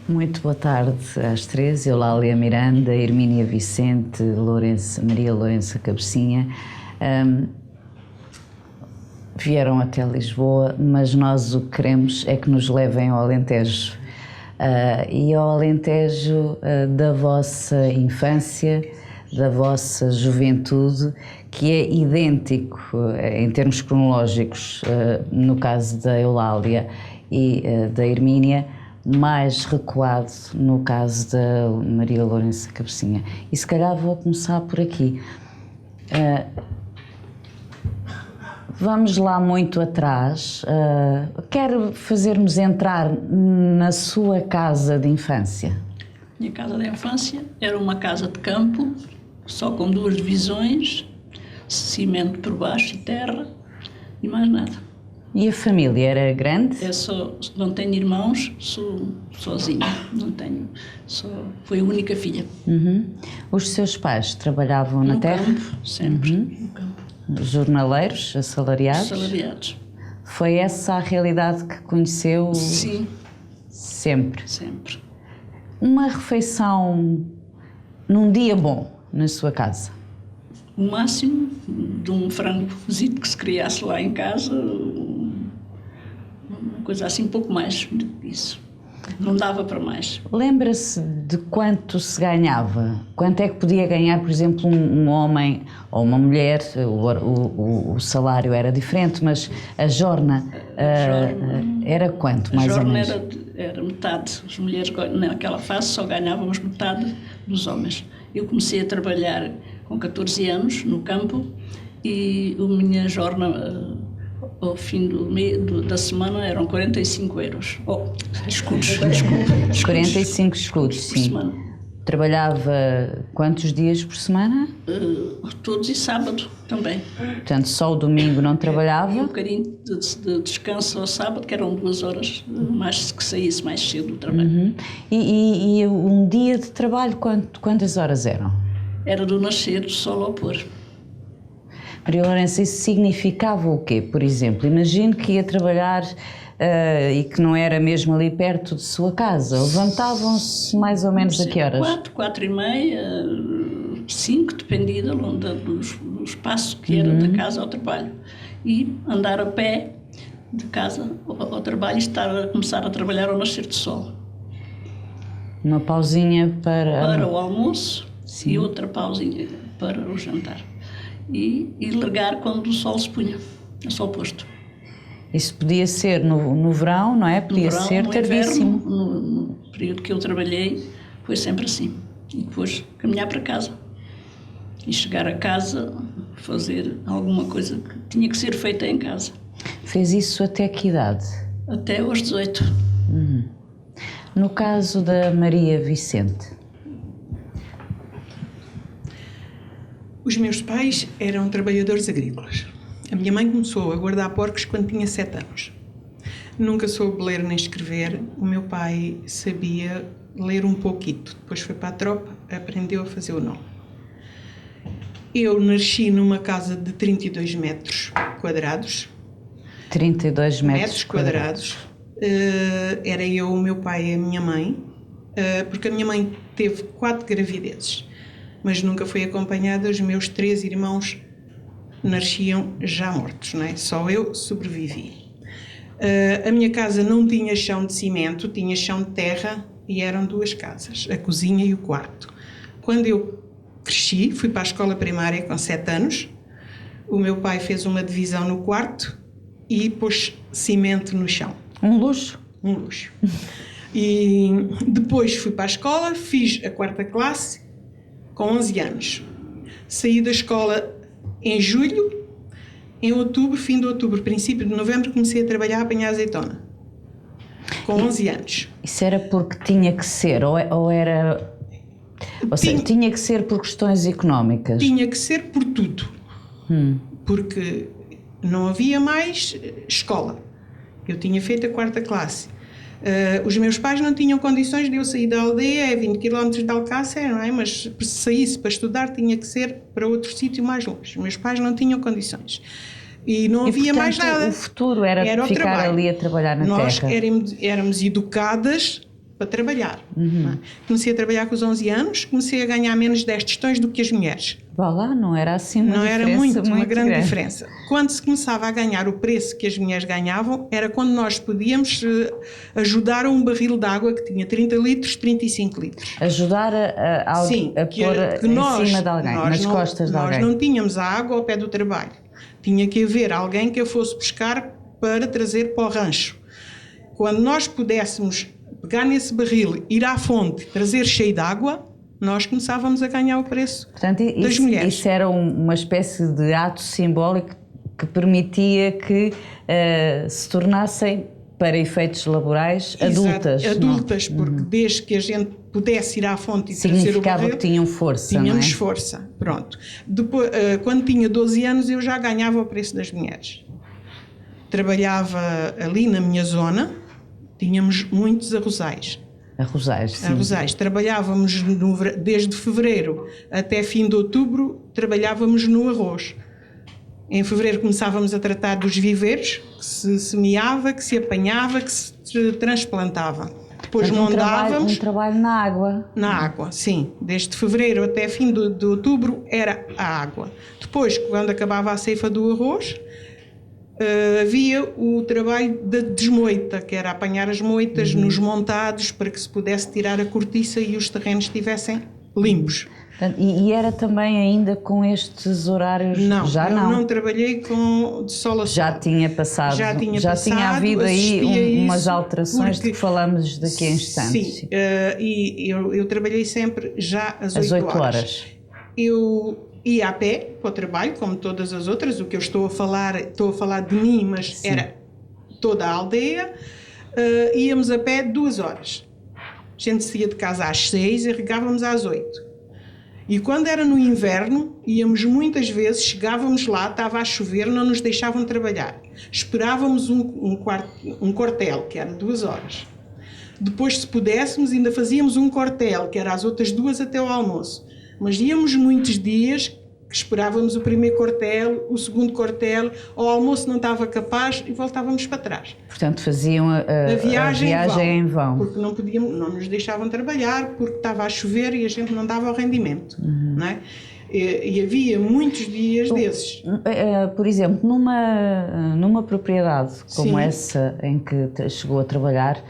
Muito boa tarde às três, Eulália Miranda, Hermínia Vicente, Maria Lourença Cabecinha. Vieram até Lisboa, mas nós o que queremos é que nos levem ao Alentejo. E ao Alentejo da vossa infância, da vossa juventude, que é idêntico em termos cronológicos, no caso da Eulália e da Hermínia, mais recuado no caso da Maria Lourença Cabecinha. E se calhar vou começar por aqui. Vamos lá muito atrás. Quero fazer-nos entrar na sua casa de infância. Minha casa de infância era uma casa de campo, só com 2 divisões, cimento por baixo e terra, e mais nada. E a família era grande? Não tenho irmãos, sou sozinha, não tenho, fui a única filha. Os seus pais trabalhavam na terra? No campo, sempre, no campo. Jornaleiros, assalariados? Assalariados. Foi essa a realidade que conheceu? Sim. Sempre? Sempre. Uma refeição num dia bom na sua casa? O máximo de um frango cozido que se criasse lá em casa, uma coisa assim, um pouco mais do que isso. Não dava para mais. Lembra-se de quanto se ganhava? Quanto é que podia ganhar, por exemplo, um homem ou uma mulher? O salário era diferente, mas a jorna era quanto, mais ou menos? A jorna era metade. As mulheres, naquela fase, só ganhávamos metade dos homens. Eu comecei a trabalhar com 14 anos no campo e a minha jorna ao fim da semana eram 45 euros. Escudos. 45 escudos, sim. Por semana. Trabalhava quantos dias por semana? Todos e sábado também. Portanto, só o domingo não trabalhava? E um bocadinho de descanso ao sábado, que eram 2 horas, mais que saísse mais cedo do trabalho. E um dia de trabalho, quantas horas eram? Era do nascer do sol ao pôr. Maria Lourença, isso significava o quê? Por exemplo, imagino que ia trabalhar e que não era mesmo ali perto de sua casa. Levantavam-se mais ou menos a que horas? 4 e meia, 5, dependia do espaço que era da casa ao trabalho. E andar a pé de casa ao trabalho e começar a trabalhar ao nascer do sol. Uma pausinha para o almoço. Sim. E outra pausinha para o jantar. E largar quando o sol se punha, a sol posto. Isso podia ser no verão, não é? Podia ser tardíssimo. No período que eu trabalhei, foi sempre assim. E depois caminhar para casa. E chegar a casa, fazer alguma coisa que tinha que ser feita em casa. Fez isso até que idade? Até aos 18. No caso da Maria Vicente? Os meus pais eram trabalhadores agrícolas. A minha mãe começou a guardar porcos quando tinha 7 anos. Nunca soube ler nem escrever. O meu pai sabia ler um pouquito. Depois foi para a tropa, aprendeu a fazer o nome. Eu nasci numa casa de 32 metros quadrados. 32 metros quadrados. Era eu, o meu pai e a minha mãe, porque a minha mãe teve 4 gravidezes. Mas nunca foi acompanhada, os meus 3 irmãos nasciam já mortos, não é? Só eu sobrevivi. A minha casa não tinha chão de cimento, tinha chão de terra e eram 2 casas, a cozinha e o quarto. Quando eu cresci, fui para a escola primária com 7 anos, o meu pai fez uma divisão no quarto e pôs cimento no chão. Um luxo? Um luxo. E depois fui para a escola, fiz a 4ª classe, com 11 anos. Saí da escola em julho, em outubro, fim de outubro, princípio de novembro, comecei a trabalhar a apanhar azeitona. Com 11 anos. Isso era porque tinha que ser, ou era... Ou seja, tinha que ser por questões económicas? Tinha que ser por tudo. Porque não havia mais escola. Eu tinha feito a 4ª classe. Os meus pais não tinham condições de eu sair da aldeia, é 20 km de Alcácer, não é? Mas se saísse para estudar tinha que ser para outro sítio mais longe. Os meus pais não tinham condições. E não havia portanto, mais nada. O futuro era ficar trabalho. ali a trabalhar na Nós terra. éramos educadas para trabalhar. Não é? Comecei a trabalhar com os 11 anos, comecei a ganhar menos 10 tostões do que as mulheres. Vá lá, não era assim uma Não diferença era muito, uma muito grande diferença. Quando se começava a ganhar o preço que as mulheres ganhavam, era quando nós podíamos ajudar a um barril de água que tinha 30 litros, 35 litros. Ajudar Sim, a pôr em cima de alguém, nas costas de alguém. Nós não tínhamos a água ao pé do trabalho. Tinha que haver alguém que a fosse buscar para trazer para o rancho. Quando nós pudéssemos pegar nesse barril, ir à fonte, trazer cheio de água, nós começávamos a ganhar o preço. Portanto, das mulheres. Isso era uma espécie de ato simbólico que permitia que se tornassem, para efeitos laborais, adultas. Exato, adultas, porque desde que a gente pudesse ir à fonte e trazer o barril... Significava que tinham força, tínhamos não é? força, pronto. Depois, quando tinha 12 anos, eu já ganhava o preço das mulheres. Trabalhava ali na minha zona, tínhamos muitos arrozais. Arrozais, sim. Arrozais. Trabalhávamos desde fevereiro até fim de outubro, trabalhávamos no arroz. Em fevereiro começávamos a tratar dos viveiros, que se semeava, que se apanhava, que se transplantava. Depois montávamos... Um trabalho na água. Na água, sim. Desde fevereiro até fim de outubro era a água. Depois, quando acabava a ceifa do arroz, havia o trabalho da desmoita, que era apanhar as moitas nos montados para que se pudesse tirar a cortiça e os terrenos estivessem limpos. E era também ainda com estes horários? Não, já eu não trabalhei de sol a sol. Já tinha passado. Já tinha havido aí umas alterações de que falamos daqui a instantes. Sim, e eu trabalhei sempre já às 8 horas. Eu ia a pé para o trabalho, como todas as outras. O que eu estou a falar de mim, mas sim, era toda a aldeia. Íamos a pé 2 horas. A gente saía de casa às 6 e regávamos às 8. E quando era no inverno, íamos muitas vezes, chegávamos lá, estava a chover, não nos deixavam trabalhar. Esperávamos um quartel, que era 2 horas. Depois, se pudéssemos, ainda fazíamos um quartel, que era às outras 2 até ao almoço. Mas íamos muitos dias que esperávamos o primeiro quartel, o segundo quartel, ao almoço não estava capaz e voltávamos para trás. Portanto, faziam a viagem em vão. Porque não nos deixavam trabalhar, porque estava a chover e a gente não dava o rendimento. Não é? E havia muitos dias desses. Por exemplo, numa propriedade como sim, essa em que chegou a trabalhar,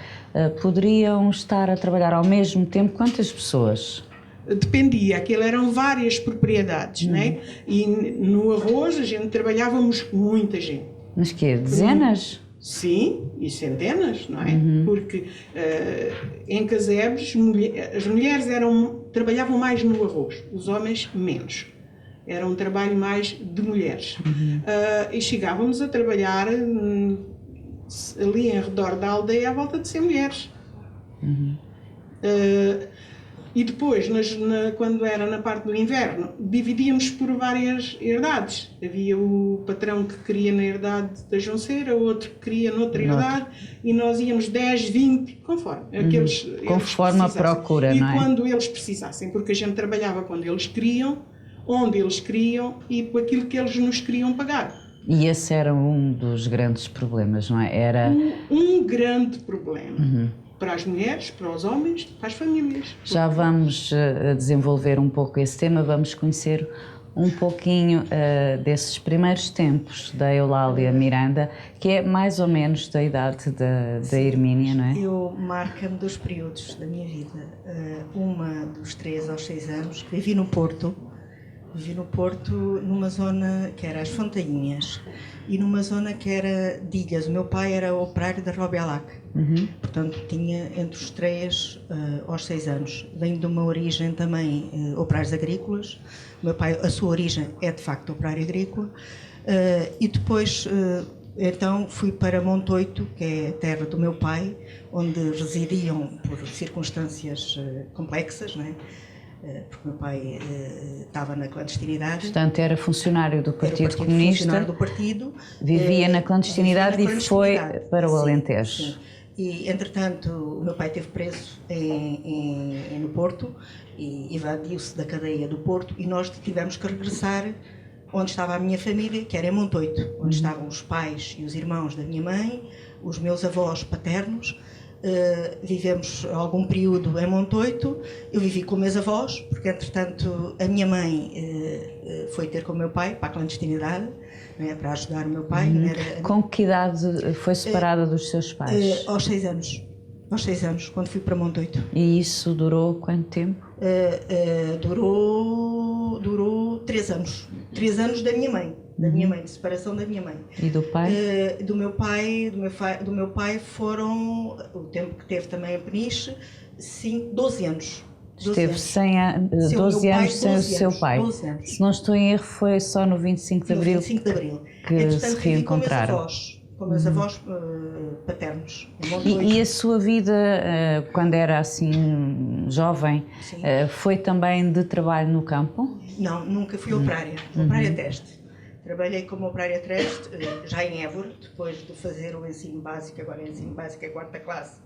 poderiam estar a trabalhar ao mesmo tempo quantas pessoas? Dependia, aquilo eram várias propriedades, não é? E no arroz a gente trabalhávamos muita gente. Mas quê? Dezenas? Sim, e centenas, não é? Porque em casebres as mulheres trabalhavam mais no arroz, os homens menos. Era um trabalho mais de mulheres. E chegávamos a trabalhar ali em redor da aldeia à volta de 100 mulheres. E depois, quando era na parte do inverno, dividíamos por várias herdades. Havia o patrão que queria na herdade da Jonceira, outro que queria noutra herdade, e nós íamos 10, 20, conforme conforme a procura, não é? E quando eles precisassem, porque a gente trabalhava quando eles queriam, onde eles queriam e por aquilo que eles nos queriam pagar. E esse era um dos grandes problemas, não é? Era um grande problema. Para as mulheres, para os homens, para as famílias. Já vamos desenvolver um pouco esse tema, vamos conhecer um pouquinho desses primeiros tempos da Eulália Miranda, que é mais ou menos da idade da Hermínia, não é? Eu marco-me dos períodos da minha vida. Uma dos 3 aos 6 anos, vivi no Porto, numa zona que era as Fontainhas e numa zona que era Digas. O meu pai era operário da Robialac, portanto tinha entre os 3 aos 6 anos. Venho de uma origem também operários agrícolas. O meu pai, a sua origem é de facto operário agrícola. E depois então fui para Montoito, que é a terra do meu pai, onde residiam por circunstâncias complexas, não é? Porque o meu pai estava na clandestinidade. Portanto, era funcionário do Partido Comunista, funcionário do partido, vivia na clandestinidade e foi para o Alentejo. Sim. E, entretanto, o meu pai esteve preso no Porto e evadiu-se da cadeia do Porto e nós tivemos que regressar onde estava a minha família, que era em Montoito, onde estavam os pais e os irmãos da minha mãe, os meus avós paternos, Vivemos algum período em Montoito. Eu vivi com meus avós, porque entretanto a minha mãe foi ter com o meu pai para a clandestinidade, não é, para ajudar o meu pai. Com que idade foi separada dos seus pais? Aos 6 anos. Aos 6 anos, quando fui para Montoito. E isso durou quanto tempo? Durou 3 anos. 3 anos da minha mãe. Da minha mãe, de separação da minha mãe. E do pai? Do meu pai foram, o tempo que teve também a Peniche, 12 anos. Esteve 12 anos sem o seu pai. 12 anos. Se não estou em erro, foi só no 25 de Abril, 25 de Abril. que se reencontraram. Com meus avós paternos. E a sua vida, quando era assim jovem, foi também de trabalho no campo? Não, nunca fui operária. Operária teste. Trabalhei como operária teste já em Évora, depois de fazer o ensino básico, agora o ensino básico é 4ª classe.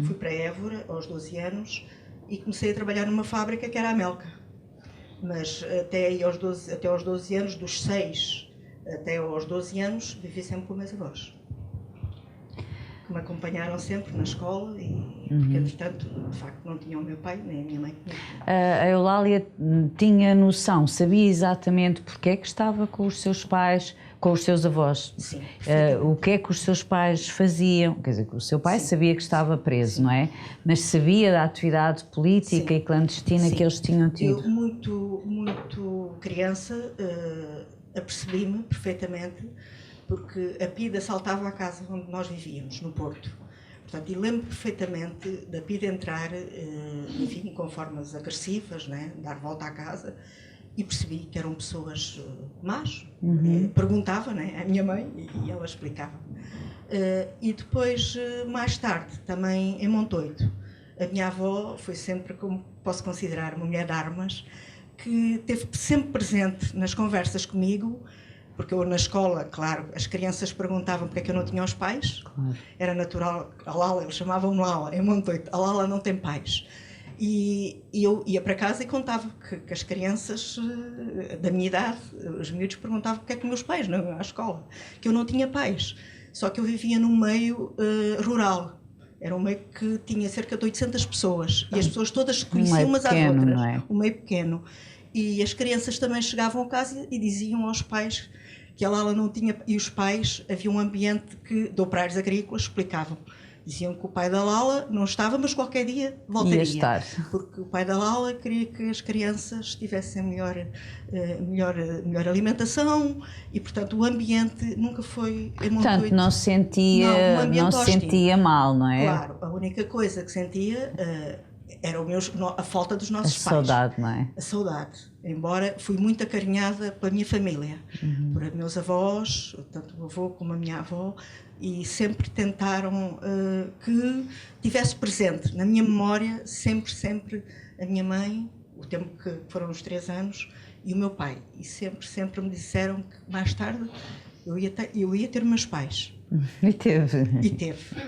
Fui para Évora aos 12 anos e comecei a trabalhar numa fábrica que era a Melca. Mas até aos 12 anos, dos 6 até aos 12 anos, vivi sempre com meus avós, que me acompanharam sempre na escola, porque entretanto, de facto, não tinha o meu pai, nem a minha mãe. A Eulália tinha noção, sabia exatamente porque é que estava com os seus pais, com os seus avós? Sim, o que é que os seus pais faziam? Quer dizer, o seu pai sabia que estava preso, não é? Mas sabia da atividade política e clandestina que eles tinham tido? Eu, muito criança, apercebi-me perfeitamente, porque a PIDE assaltava a casa onde nós vivíamos, no Porto. Portanto, e lembro perfeitamente da PIDE entrar, enfim, com formas agressivas, né, dar volta à casa, e percebi que eram pessoas más. Perguntava, né, à minha mãe e ela explicava. E depois, mais tarde, também em Montoito, a minha avó foi sempre, como posso considerar, uma mulher de armas, que esteve sempre presente nas conversas comigo, porque eu na escola, claro, as crianças perguntavam porque é que eu não tinha os pais. Claro. Era natural, a Lala, eles chamavam-me Lala, em Montoito, a Lala não tem pais. E eu ia para casa e contava que as crianças da minha idade, os miúdos, perguntavam porque é que meus pais não iam à escola, que eu não tinha pais. Só que eu vivia num meio rural. Era um meio que tinha cerca de 800 pessoas e as pessoas todas se conheciam umas às outras. Não é? Um meio pequeno. E as crianças também chegavam a casa e diziam aos pais que a Lala não tinha... E os pais, havia um ambiente de operários agrícolas, explicavam. Diziam que o pai da Lala não estava, mas qualquer dia voltaria. Ia estar. Porque o pai da Lala queria que as crianças tivessem melhor alimentação e, portanto, o ambiente nunca foi... Portanto, não sentia mal, não é? Claro, a única coisa que sentia era a falta dos nossos pais. A saudade, não é? A saudade. Embora fui muito acarinhada pela minha família, por meus avós, tanto o avô como a minha avó, e sempre tentaram que tivesse presente na minha memória sempre a minha mãe, o tempo que foram os 3 anos, e o meu pai. E sempre me disseram que mais tarde eu ia ter meus pais. E teve.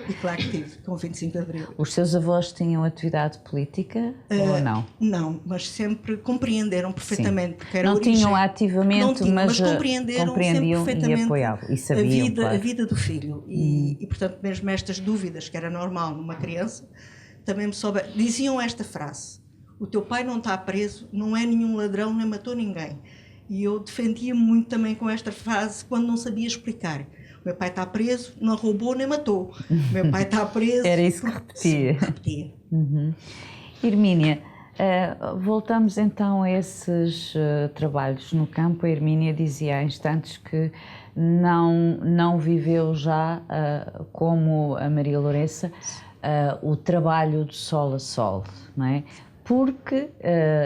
E claro que tive, com o 25 de Abril. Os seus avós tinham atividade política ou não? Não, mas sempre compreenderam perfeitamente. Porque era não origem, tinham ativamente, mas compreendiam perfeitamente e apoiavam. E sabiam, a vida do filho. E, portanto, mesmo estas dúvidas, que era normal numa criança, também me diziam esta frase: o teu pai não está preso, não é nenhum ladrão, nem matou ninguém. E eu defendia-me muito também com esta frase quando não sabia explicar. O meu pai está preso, não roubou nem matou. O meu pai está preso... Era isso que repetia. Repetia. Hermínia, voltamos então a esses trabalhos no campo. A Hermínia dizia há instantes que não viveu já, como a Maria Lourença, o trabalho de sol a sol, não é? Porque,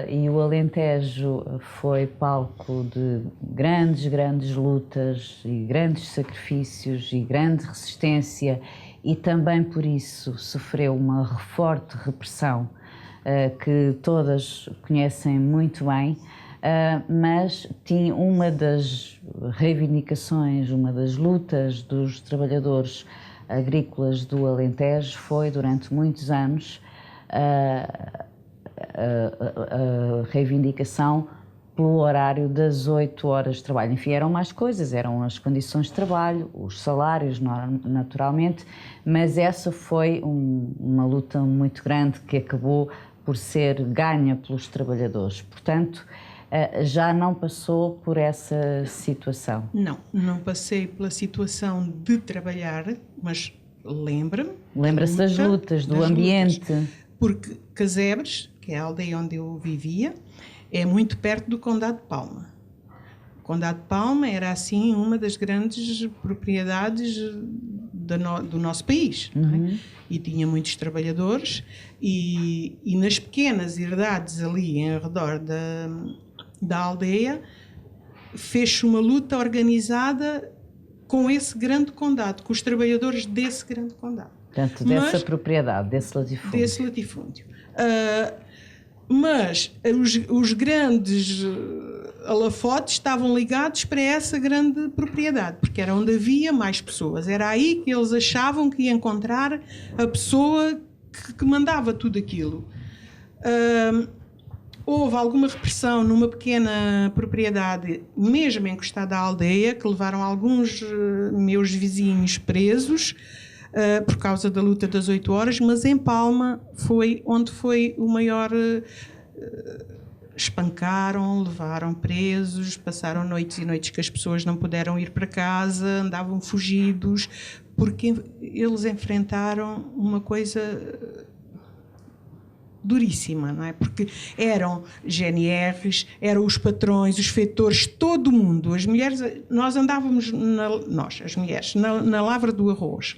e o Alentejo foi palco de grandes lutas e grandes sacrifícios e grande resistência, e também por isso sofreu uma forte repressão que todas conhecem muito bem, mas tinha uma das reivindicações, uma das lutas dos trabalhadores agrícolas do Alentejo foi, durante muitos anos, a reivindicação pelo horário das 8 horas de trabalho. Enfim, eram mais coisas, eram as condições de trabalho, os salários, naturalmente, mas essa foi uma luta muito grande que acabou por ser ganha pelos trabalhadores. Portanto, já não passou por essa situação? Não, não passei pela situação de trabalhar, mas lembra-me. Lembra-se das lutas, do ambiente. Porque Casebres, que é a aldeia onde eu vivia, é muito perto do Condado de Palma. O Condado de Palma era, assim, uma das grandes propriedades do nosso país. Não é? E tinha muitos trabalhadores e nas pequenas herdades ali em redor da aldeia fez-se uma luta organizada com esse grande condado, com os trabalhadores desse grande condado. Portanto, dessa propriedade, desse latifúndio. Desse latifúndio. Mas os grandes holofotes estavam ligados para essa grande propriedade, porque era onde havia mais pessoas. Era aí que eles achavam que ia encontrar a pessoa que mandava tudo aquilo. Houve alguma repressão numa pequena propriedade, mesmo encostada à aldeia, que levaram alguns meus vizinhos presos por causa da luta das 8 horas, mas em Palma foi onde foi o maior... espancaram, levaram presos, passaram noites e noites que as pessoas não puderam ir para casa, andavam fugidos, porque eles enfrentaram uma coisa duríssima, não é? Porque eram GNRs, eram os patrões, os feitores, todo mundo. As mulheres, nós andávamos, as mulheres, na lavra do arroz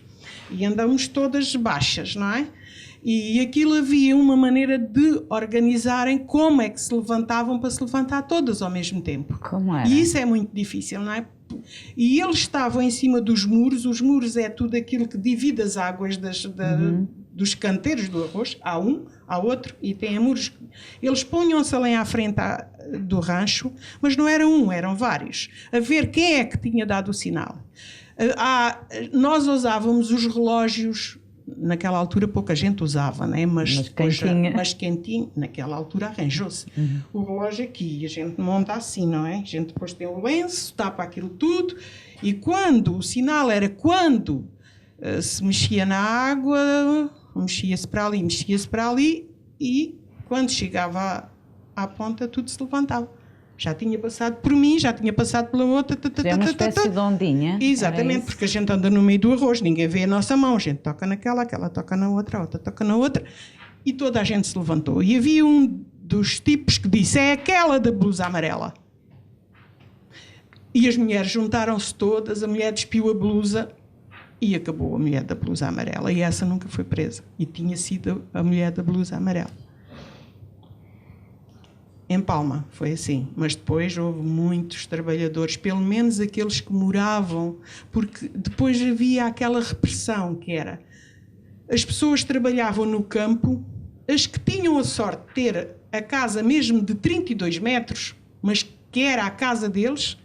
e andávamos todas baixas, não é? E aquilo havia uma maneira de organizarem como é que se levantavam para se levantar todas ao mesmo tempo. Como era? E isso é muito difícil, não é? E eles estavam em cima dos muros. Os muros é tudo aquilo que divide as águas dos canteiros do arroz. Há um, há outro, e tem muros. Eles punham-se ali à frente do rancho, mas não era um, eram vários. A ver quem é que tinha dado o sinal. Nós usávamos os relógios. Naquela altura pouca gente usava, né? Mas quentinho, naquela altura arranjou-se. O relógio aqui, a gente monta assim, não é? A gente depois tem o lenço, tapa aquilo tudo, e quando o sinal era quando se mexia na água, mexia-se para ali, e quando chegava à ponta tudo se levantava. Já tinha passado por mim, já tinha passado pela outra. É uma espécie de ondinha. Exatamente, porque a gente anda no meio do arroz, ninguém vê a nossa mão, a gente toca naquela, aquela toca na outra, a outra toca na outra, e toda a gente se levantou. E havia um dos tipos que disse, é aquela da blusa amarela. E as mulheres juntaram-se todas, a mulher despiu a blusa e acabou a mulher da blusa amarela. E essa nunca foi presa. E tinha sido a mulher da blusa amarela. Em Palma foi assim, mas depois houve muitos trabalhadores, pelo menos aqueles que moravam, porque depois havia aquela repressão que era, as pessoas trabalhavam no campo, as que tinham a sorte de ter a casa mesmo de 32 metros, mas que era a casa deles,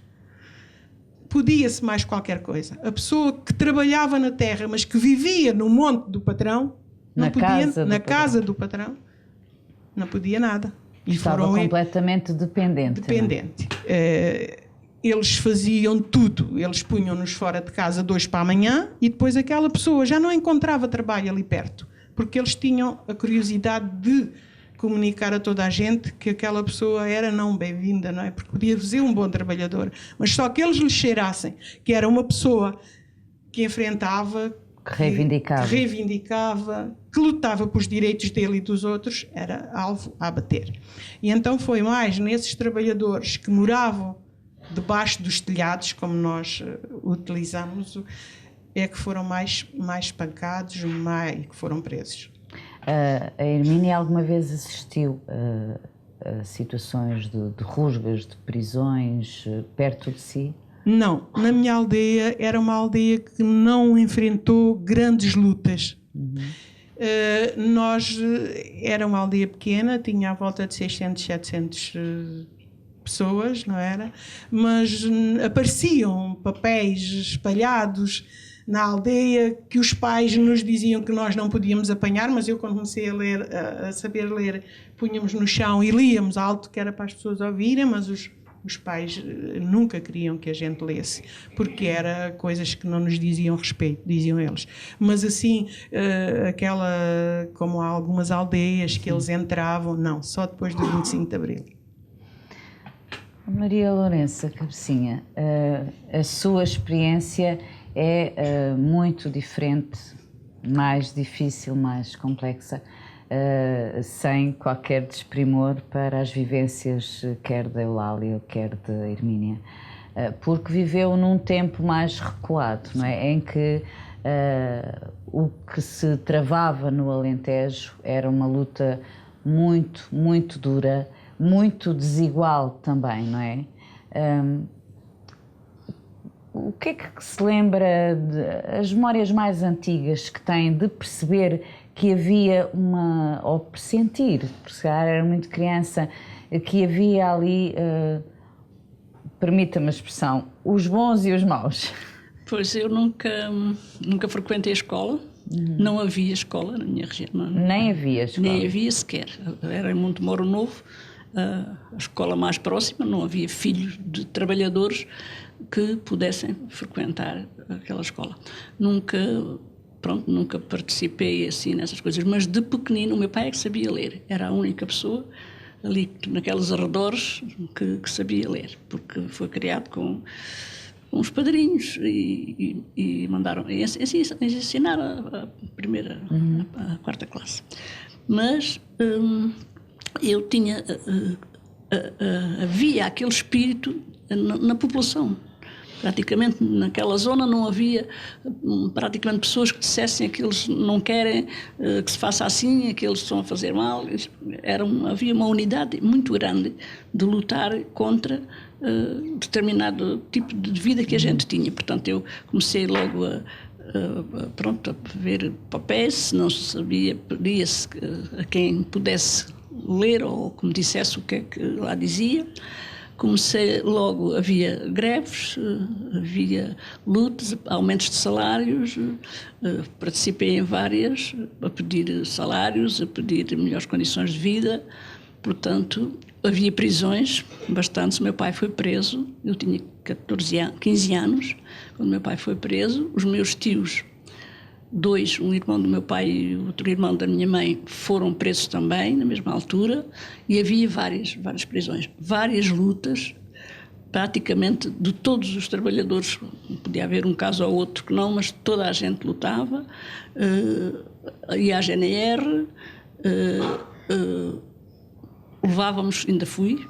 podia-se mais qualquer coisa. A pessoa que trabalhava na terra, mas que vivia no monte do patrão, na casa do patrão, não podia nada. E estava completamente dependente. Dependente. Eles faziam tudo. Eles punham-nos fora de casa 2 para amanhã e depois aquela pessoa já não encontrava trabalho ali perto, porque eles tinham a curiosidade de comunicar a toda a gente que aquela pessoa era não bem-vinda, não é? Porque podia ser um bom trabalhador, mas só que eles lhe cheirassem que era uma pessoa que enfrentava, que reivindicava, que lutava pelos direitos dele e dos outros, era alvo a abater. E então foi mais nesses trabalhadores que moravam debaixo dos telhados, como nós utilizamos, é que foram mais espancados, que foram presos. A Hermínia alguma vez assistiu a situações de rusgas, de prisões perto de si? Não, na minha aldeia era uma aldeia que não enfrentou grandes lutas. Era uma aldeia pequena, tinha à volta de 600, 700 pessoas, não era? Mas apareciam papéis espalhados na aldeia, que os pais nos diziam que nós não podíamos apanhar, mas eu quando comecei a ler, a saber ler, punhamos no chão e líamos alto, que era para as pessoas ouvirem, mas os pais nunca queriam que a gente lesse, porque era coisas que não nos diziam respeito, diziam eles. Mas assim, como há algumas aldeias que eles entravam, não, só depois do 25 de Abril. Maria Lourença Cabecinha, a sua experiência é muito diferente, mais difícil, mais complexa, sem qualquer desprimor para as vivências quer da Eulália, quer da Hermínia, porque viveu num tempo mais recuado, não é? Em que o que se travava no Alentejo era uma luta muito, muito dura, muito desigual também, não é? O que é que se lembra as memórias mais antigas que tem de perceber que havia ou pressentir, porque se calhar era muito criança, que havia ali, permita-me a expressão, os bons e os maus? Pois eu nunca frequentei a escola. Não havia escola na minha região. Nem havia escola? Nem havia sequer. Era em Montemoro Novo, a escola mais próxima, não havia filhos de trabalhadores que pudessem frequentar aquela escola. Nunca participei assim nessas coisas, mas de pequenino o meu pai é que sabia ler. Era a única pessoa ali naqueles arredores que sabia ler, porque foi criado com uns padrinhos e mandaram ensinar a primeira, a quarta classe. Mas eu tinha, havia aquele espírito na população. Praticamente naquela zona não havia praticamente pessoas que dissessem que eles não querem que se faça assim, que eles estão a fazer mal. Havia uma unidade muito grande de lutar contra determinado tipo de vida que a gente tinha. Portanto, eu comecei logo a ver papéis, se não se sabia, pedia-se a quem pudesse ler ou que me dissesse o que é que lá dizia. Comecei logo, havia greves, havia lutas, aumentos de salários, participei em várias, a pedir salários, a pedir melhores condições de vida. Portanto, havia prisões, bastantes. O meu pai foi preso, eu tinha 15 anos, quando meu pai foi preso. Os meus tios, dois, um irmão do meu pai e outro irmão da minha mãe, foram presos também, na mesma altura, e havia várias prisões, várias lutas, praticamente de todos os trabalhadores. Podia haver um caso ou outro que não, mas toda a gente lutava, e a GNR, levávamos, ainda fui,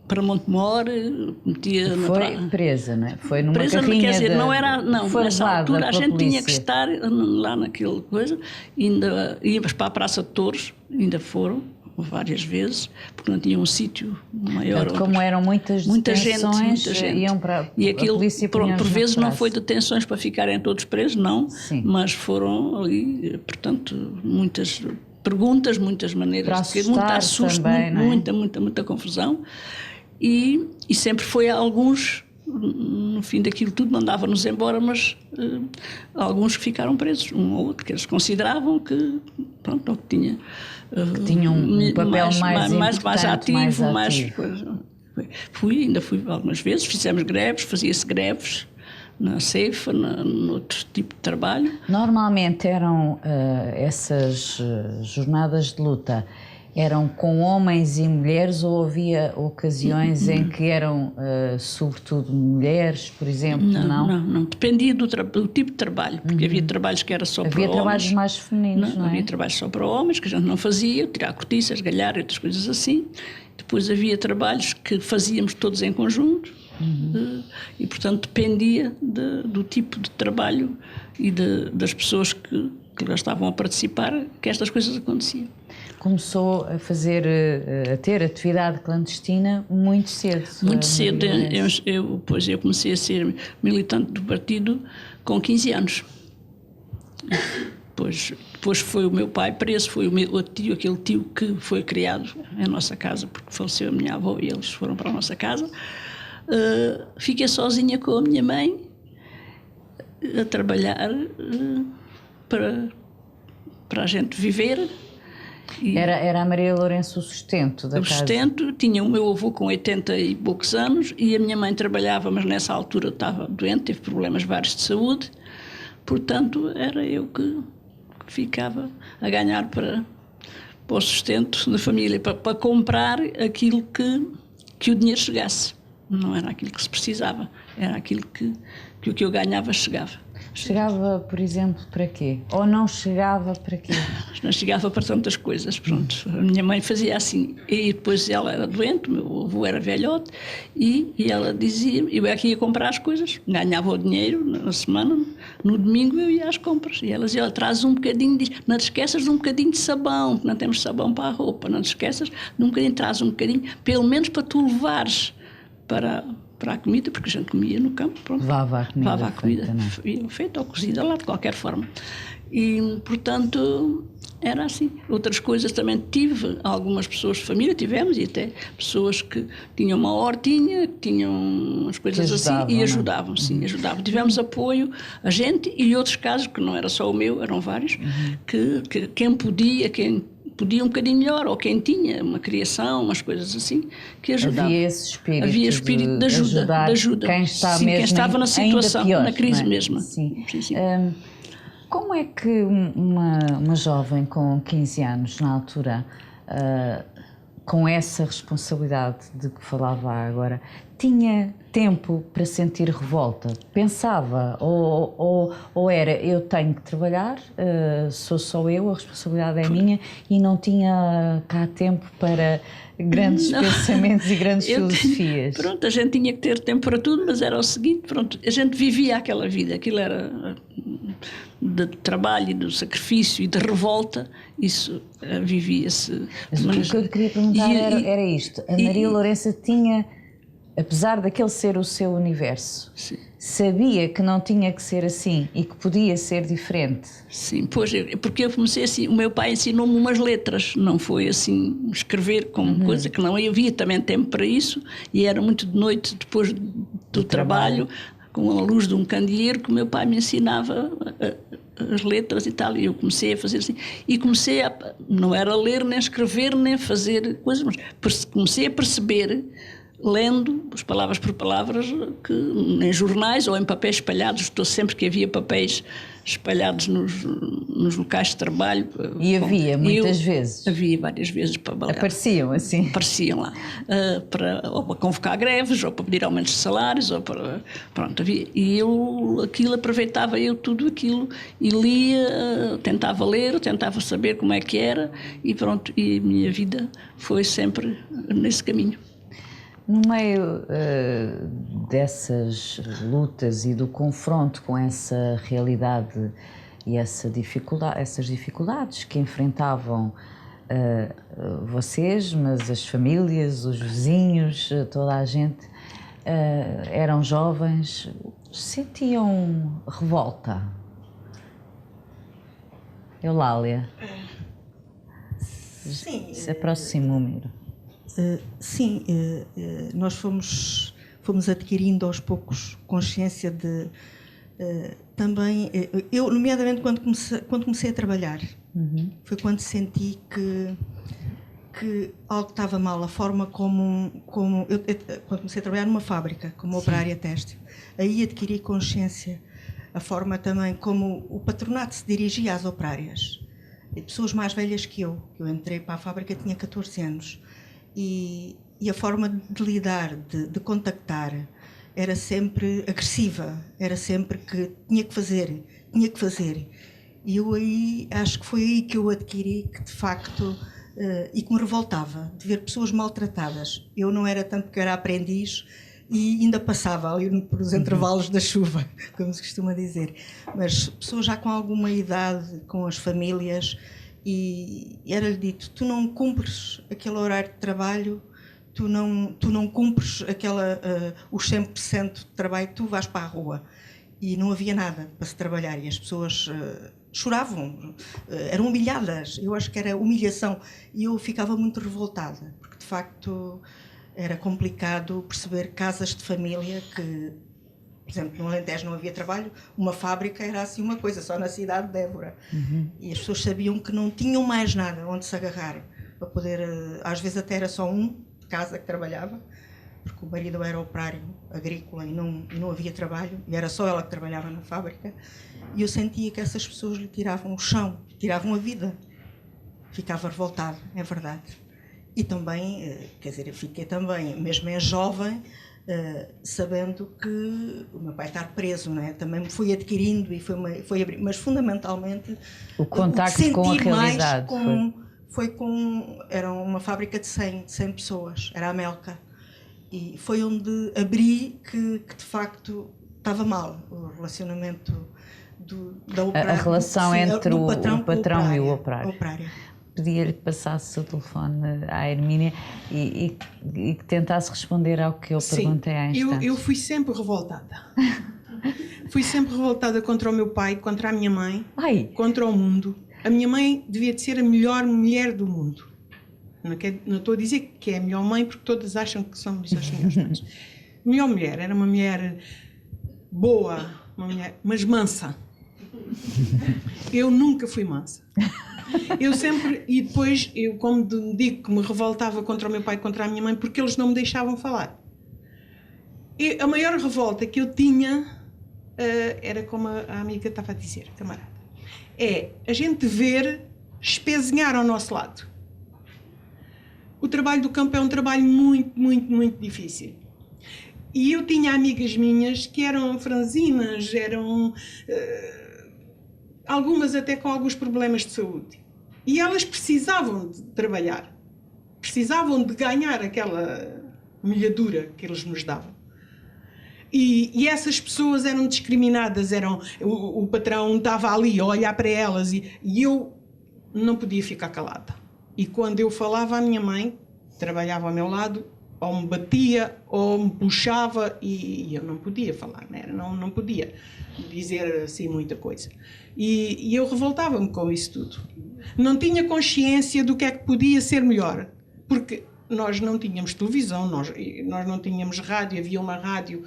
para Montemor, metia foi presa, não é? Foi numa presa, carrinha, quer dizer, não era, não, nessa altura a gente polícia. tinha que estar lá naquela coisa, ainda íamos para a Praça de Touros, ainda foram várias vezes, porque não tinha um sítio maior. Portanto, como eram muita gente, iam para e aquilo, a polícia por vezes não foi detenções para ficarem todos presos, não, sim, mas foram ali, portanto, muitas perguntas, muitas maneiras de muita assusto, também, muita confusão. E sempre foi alguns, no fim daquilo tudo, mandavam-nos embora, mas alguns que ficaram presos, um ou outro, que eles consideravam que, pronto, que tinham um papel mais ativo, mais coisa. Ainda fui algumas vezes, fizemos greves, fazia-se greves na ceifa, no outro tipo de trabalho. Normalmente eram essas jornadas de luta, eram com homens e mulheres, ou havia ocasiões em que eram sobretudo mulheres, por exemplo? Não. Dependia do tipo de trabalho, porque havia trabalhos que era só para homens. Havia trabalhos mais femininos, não é? Havia trabalhos só para homens, que a gente não fazia, tirar cortiças, galhar e outras coisas assim. Depois havia trabalhos que fazíamos todos em conjunto. E, portanto, dependia do tipo de trabalho e das pessoas que lá estavam a participar, que estas coisas aconteciam. Começou a ter atividade clandestina muito cedo. Muito cedo. Eu comecei a ser militante do partido com 15 anos. Depois foi o meu pai preso, foi o meu tio, aquele tio que foi criado em nossa casa, porque faleceu a minha avó e eles foram para a nossa casa. Fiquei sozinha com a minha mãe. a trabalhar para a gente viver. E Era a Maria Lourenço o sustento da o casa? sustento, tinha o meu avô com 80 e poucos anos e a minha mãe trabalhava, mas nessa altura estava doente, teve problemas vários de saúde, portanto era eu que ficava a ganhar para o sustento da família, para comprar aquilo que o dinheiro chegasse. Não era aquilo que se precisava, era aquilo que o que eu ganhava chegava. Chegava, por exemplo, para quê? Ou não chegava para quê? Não chegava para tantas coisas, pronto. A minha mãe fazia assim, e depois ela era doente, o meu avô era velhote, e ela dizia, eu aqui ia comprar as coisas, ganhava o dinheiro na semana, no domingo eu ia às compras, e ela dizia, traz um bocadinho, não te esqueças de um bocadinho de sabão, que não temos sabão para a roupa, não te esqueças de um bocadinho, traz um bocadinho, pelo menos para tu levares para a comida, porque a gente comia no campo, pronto. Levava a comida Feita ou cozida lá, de qualquer forma. E, portanto, era assim. Outras coisas também tive, algumas pessoas de família, tivemos, e até pessoas que tinham uma hortinha, que tinham as coisas assim, e ajudavam, sim, ajudavam. Tivemos apoio, a gente, e outros casos, que não era só o meu, eram vários, que quem podia um bocadinho melhor, ou quem tinha uma criação, umas coisas assim, que ajudava. Havia esse espírito, de ajuda. Quem está sim, mesmo quem estava na situação, pior, na crise não é? mesmo. Sim. Sim. Como é que uma jovem com 15 anos, na altura, com essa responsabilidade de que falava agora, tinha tempo para sentir revolta? Pensava? Ou era, eu tenho que trabalhar, sou só eu, a responsabilidade é minha, e não tinha cá tempo para grandes pensamentos e grandes filosofias? Pronto, a gente tinha que ter tempo para tudo, mas era o seguinte, pronto, a gente vivia aquela vida, aquilo era de trabalho e de sacrifício e de revolta, isso vivia-se. Mas o que eu queria perguntar era isto, a Maria Lourenço tinha, apesar daquele ser o seu universo, sim, sabia que não tinha que ser assim e que podia ser diferente? Sim, pois, porque eu comecei assim, o meu pai ensinou-me umas letras, não foi assim escrever como coisa que não, eu havia também tempo para isso e era muito de noite depois do trabalho, com a luz de um candeeiro, que o meu pai me ensinava as letras e tal, e eu comecei a fazer assim, e comecei a, não era ler, nem escrever, nem fazer coisas, mas comecei a perceber, lendo, as palavras por palavras, que em jornais ou em papéis espalhados, estou sempre que havia papéis espalhados nos locais de trabalho. E havia, muitas vezes? Havia várias vezes. Apareciam assim? Apareciam lá, ou para convocar greves, ou para pedir aumentos de salários, ou para... Pronto, havia. E eu, aproveitava tudo aquilo, e lia, tentava ler, tentava saber como é que era, e pronto, e a minha vida foi sempre nesse caminho. No meio dessas lutas e do confronto com essa realidade e essas dificuldades que enfrentavam vocês, mas as famílias, os vizinhos, toda a gente, eram jovens, sentiam revolta? Eulália? Sim. Se aproxima o Miro. Sim, nós fomos adquirindo aos poucos consciência de também, eu nomeadamente quando comecei a trabalhar, foi quando senti que algo estava mal, a forma como eu quando comecei a trabalhar numa fábrica como operária têxtil, aí adquiri consciência, a forma também como o patronato se dirigia às operárias, pessoas mais velhas que eu entrei para a fábrica, tinha 14 anos. E a forma de lidar, de contactar, era sempre agressiva, era sempre que tinha que fazer. E eu aí, acho que foi aí que eu adquiri que de facto, e que me revoltava, de ver pessoas maltratadas. Eu não era tanto que era aprendiz e ainda passava ali por os intervalos da chuva, como se costuma dizer. Mas pessoas já com alguma idade, com as famílias... E era-lhe dito, tu não cumpres aquele horário de trabalho, tu não cumpres os 100% de trabalho, tu vais para a rua. E não havia nada para se trabalhar e as pessoas choravam, eram humilhadas, eu acho que era humilhação. E eu ficava muito revoltada, porque de facto era complicado perceber casas de família que por exemplo, no Alentejo não havia trabalho, uma fábrica era assim uma coisa, só na cidade de Évora. E as pessoas sabiam que não tinham mais nada onde se agarrar para poder, às vezes até era só um de casa que trabalhava, porque o marido era operário agrícola e não havia trabalho, e era só ela que trabalhava na fábrica, e eu sentia que essas pessoas lhe tiravam o chão, tiravam a vida. Ficava revoltada, é verdade. E também, quer dizer, eu fiquei também, mesmo jovem, sabendo que o meu pai estar preso, não é? Também me fui adquirindo e foi abrir, mas fundamentalmente O contacto com a realidade. Era uma fábrica de 100 pessoas, era a Melca. E foi onde abri que de facto estava mal o relacionamento da operária. A relação entre o patrão e o operário. operário. Pedia-lhe que passasse o telefone à Hermínia e que tentasse responder ao que eu perguntei há instantes. Eu fui sempre revoltada. Fui sempre revoltada contra o meu pai, contra a minha mãe, contra o mundo. A minha mãe devia de ser a melhor mulher do mundo. Não estou a dizer que é a melhor mãe, porque todas acham que somos as melhores mães. Melhor mulher, era uma mulher boa, mas mansa. Eu nunca fui mansa. Eu sempre, e depois, eu como digo que me revoltava contra o meu pai e contra a minha mãe, porque eles não me deixavam falar. A maior revolta que eu tinha, era como a amiga estava a dizer, camarada, é a gente ver espezinhar ao nosso lado. O trabalho do campo é um trabalho muito, muito, muito difícil. E eu tinha amigas minhas que eram franzinas, eram algumas até com alguns problemas de saúde. E elas precisavam de trabalhar, precisavam de ganhar aquela milhadura que eles nos davam. E essas pessoas eram discriminadas, o patrão estava ali a olhar para elas e eu não podia ficar calada. E quando eu falava à minha mãe, trabalhava ao meu lado, ou me batia, ou me puxava, e eu não podia falar, não podia dizer assim muita coisa. E eu revoltava-me com isso tudo. Não tinha consciência do que é que podia ser melhor, porque nós não tínhamos televisão, nós não tínhamos rádio, havia uma rádio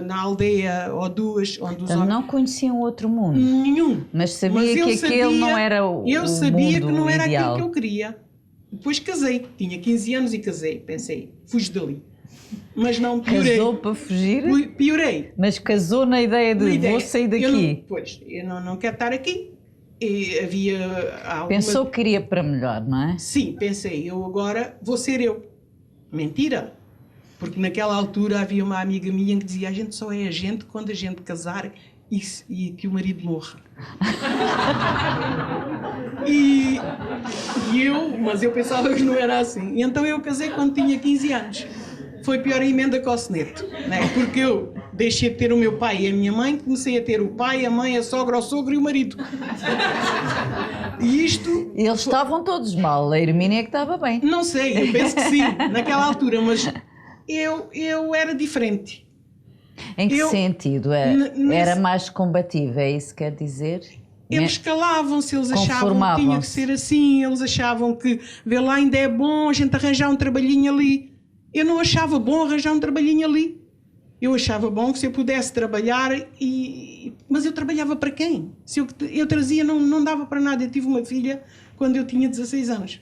na aldeia ou duas, onde os homens... Não conheciam outro mundo? Nenhum. Mas sabia que aquele não era o mundo ideal? Eu sabia que não era aquilo que eu queria. Depois casei, tinha 15 anos e casei, pensei, fujo dali. Mas não, piorei. Casou para fugir? Piorei. Mas casou na ideia de vou sair daqui? Eu não quero estar aqui. E havia alguma... Pensou que queria para melhor, não é? Sim, pensei, eu agora vou ser eu. Mentira. Porque naquela altura havia uma amiga minha que dizia, a gente só é a gente quando a gente casar e que o marido morra. Mas eu pensava que não era assim. E então eu casei quando tinha 15 anos. Foi pior a emenda que o soneto, né? Porque eu deixei de ter o meu pai e a minha mãe, comecei a ter o pai, a mãe, a sogra, o sogro e o marido. E isto... Eles estavam todos mal, a Hermínia é que estava bem. Não sei, eu penso que sim, naquela altura, mas eu era diferente. Em que sentido? Era mais combativa, é isso que quer dizer? Eles calavam-se, eles achavam que tinha que ser assim, eles achavam que, vê lá, ainda é bom a gente arranjar um trabalhinho ali. Eu não achava bom arranjar um trabalhinho ali. Eu achava bom que se eu pudesse trabalhar, mas eu trabalhava para quem? Se eu trazia, não dava para nada. Eu tive uma filha quando eu tinha 16 anos.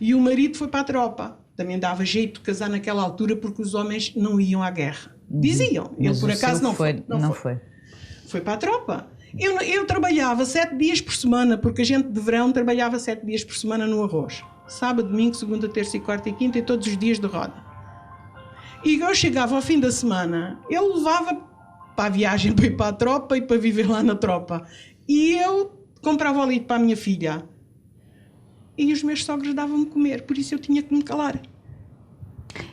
E o marido foi para a tropa. Também dava jeito de casar naquela altura porque os homens não iam à guerra. Diziam. Ele por acaso não foi. Foi para a tropa. Eu trabalhava 7 dias por semana, porque a gente de verão trabalhava 7 dias por semana no arroz. Sábado, domingo, segunda, terça e quarta e quinta e todos os dias de roda. E eu chegava ao fim da semana, ele levava para a viagem para ir para a tropa e para viver lá na tropa. E eu comprava o leite para a minha filha. E os meus sogros davam-me comer, por isso eu tinha que me calar.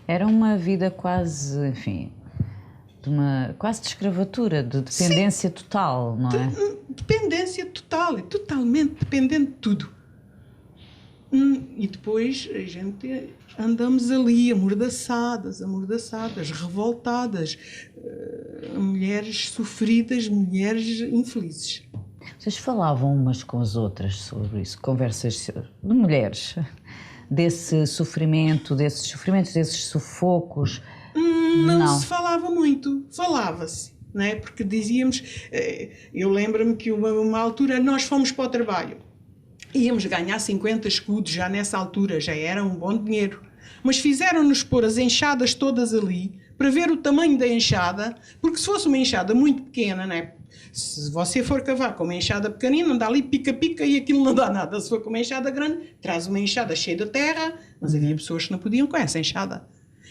Era uma vida quase, enfim, quase de escravatura, de dependência total, não é? Dependência total, totalmente dependente de tudo. E depois a gente andamos ali amordaçadas, revoltadas, mulheres sofridas, mulheres infelizes. Vocês falavam umas com as outras sobre isso, conversas de mulheres, desses sofrimentos, desses sufocos? Não se falava muito, falava-se. não é? Porque dizíamos, eu lembro-me que uma altura nós fomos para o trabalho, íamos ganhar 50 escudos já nessa altura, já era um bom dinheiro, mas fizeram-nos pôr as enxadas todas ali para ver o tamanho da enxada, porque se fosse uma enxada muito pequena, não é? Se você for cavar com uma enxada pequenina, anda ali pica-pica e aquilo não dá nada. Se for com uma enxada grande, traz uma enxada cheia de terra, mas havia pessoas que não podiam com essa enxada.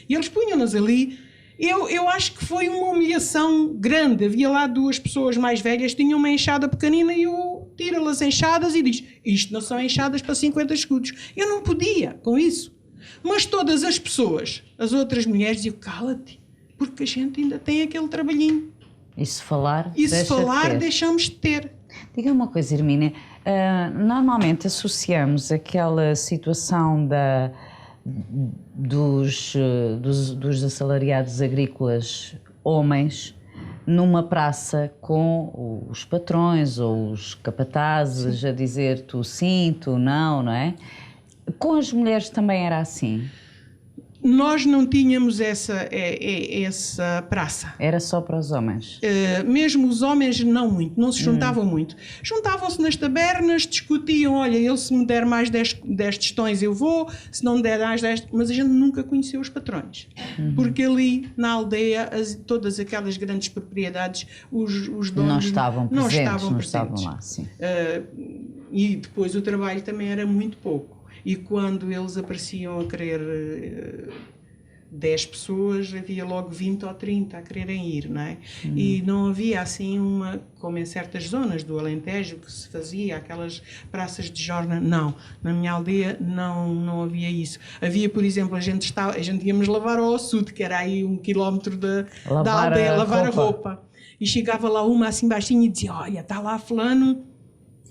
E eles punham-nos ali. Eu acho que foi uma humilhação grande. Havia lá 2 pessoas mais velhas que tinham uma enxada pequenina e eu tiro-lhe as enxadas e diz, isto não são enxadas para 50 escudos. Eu não podia com isso. Mas todas as pessoas, as outras mulheres, diziam, cala-te, porque a gente ainda tem aquele trabalhinho. E se falar, deixamos de ter. Diga uma coisa, Hermínia, normalmente associamos aquela situação dos assalariados agrícolas homens numa praça com os patrões ou os capatazes, sim, a dizer tu sim, tu não, não é? Com as mulheres também era assim? Nós não tínhamos essa praça. Era só para os homens? Mesmo os homens não muito, não se juntavam muito. Juntavam-se nas tabernas, discutiam, olha, ele se me der mais 10 tostões eu vou, se não me der mais 10... Mas a gente nunca conheceu os patrões. Porque ali na aldeia, todas aquelas grandes propriedades, os donos não estavam presentes. Não estavam lá, sim. E depois o trabalho também era muito pouco. E quando eles apareciam a querer 10 pessoas, havia logo 20 ou 30 a quererem ir, não é? E não havia assim como em certas zonas do Alentejo, que se fazia, aquelas praças de jornada, não. Na minha aldeia não havia isso. Havia, por exemplo, a gente íamos lavar ao açude, que era aí 1 quilómetro da aldeia, lavar a roupa. E chegava lá uma assim baixinha e dizia, olha, está lá fulano,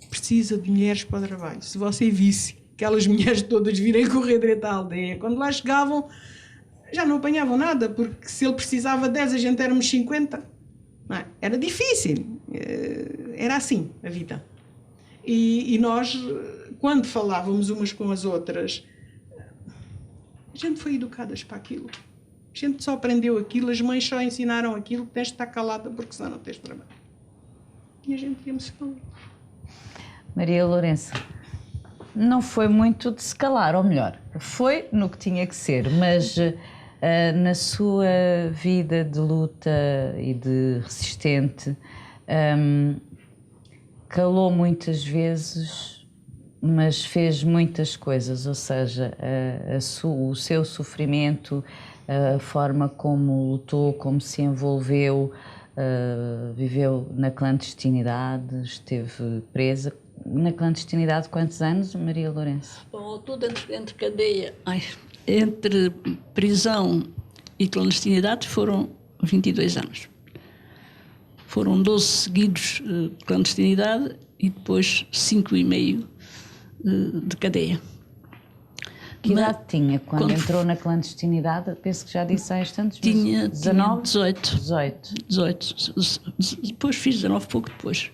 precisa de mulheres para o trabalho. Se você visse aquelas mulheres todas virem correr dentro da aldeia. Quando lá chegavam, já não apanhavam nada, porque se ele precisava 10, a gente éramos 50. Não é? Era difícil. Era assim a vida. E nós, quando falávamos umas com as outras, a gente foi educadas para aquilo. A gente só aprendeu aquilo, as mães só ensinaram aquilo, que tens de estar calada porque senão não tens trabalho. E a gente ia-me falando. Maria Lourenço, não foi muito de se calar, ou melhor, foi no que tinha que ser, mas na sua vida de luta e de resistente, calou muitas vezes, mas fez muitas coisas, ou seja, o seu sofrimento, a forma como lutou, como se envolveu, viveu na clandestinidade, esteve presa. Na clandestinidade, quantos anos, Maria Lourenço? Bom, tudo entre cadeia, entre prisão e clandestinidade foram 22 anos. Foram 12 seguidos de clandestinidade e depois 5,5 de cadeia. Que idade tinha quando entrou na clandestinidade? Penso que já disse há instantes. Tinha 19? 18. Depois fiz 19 pouco depois.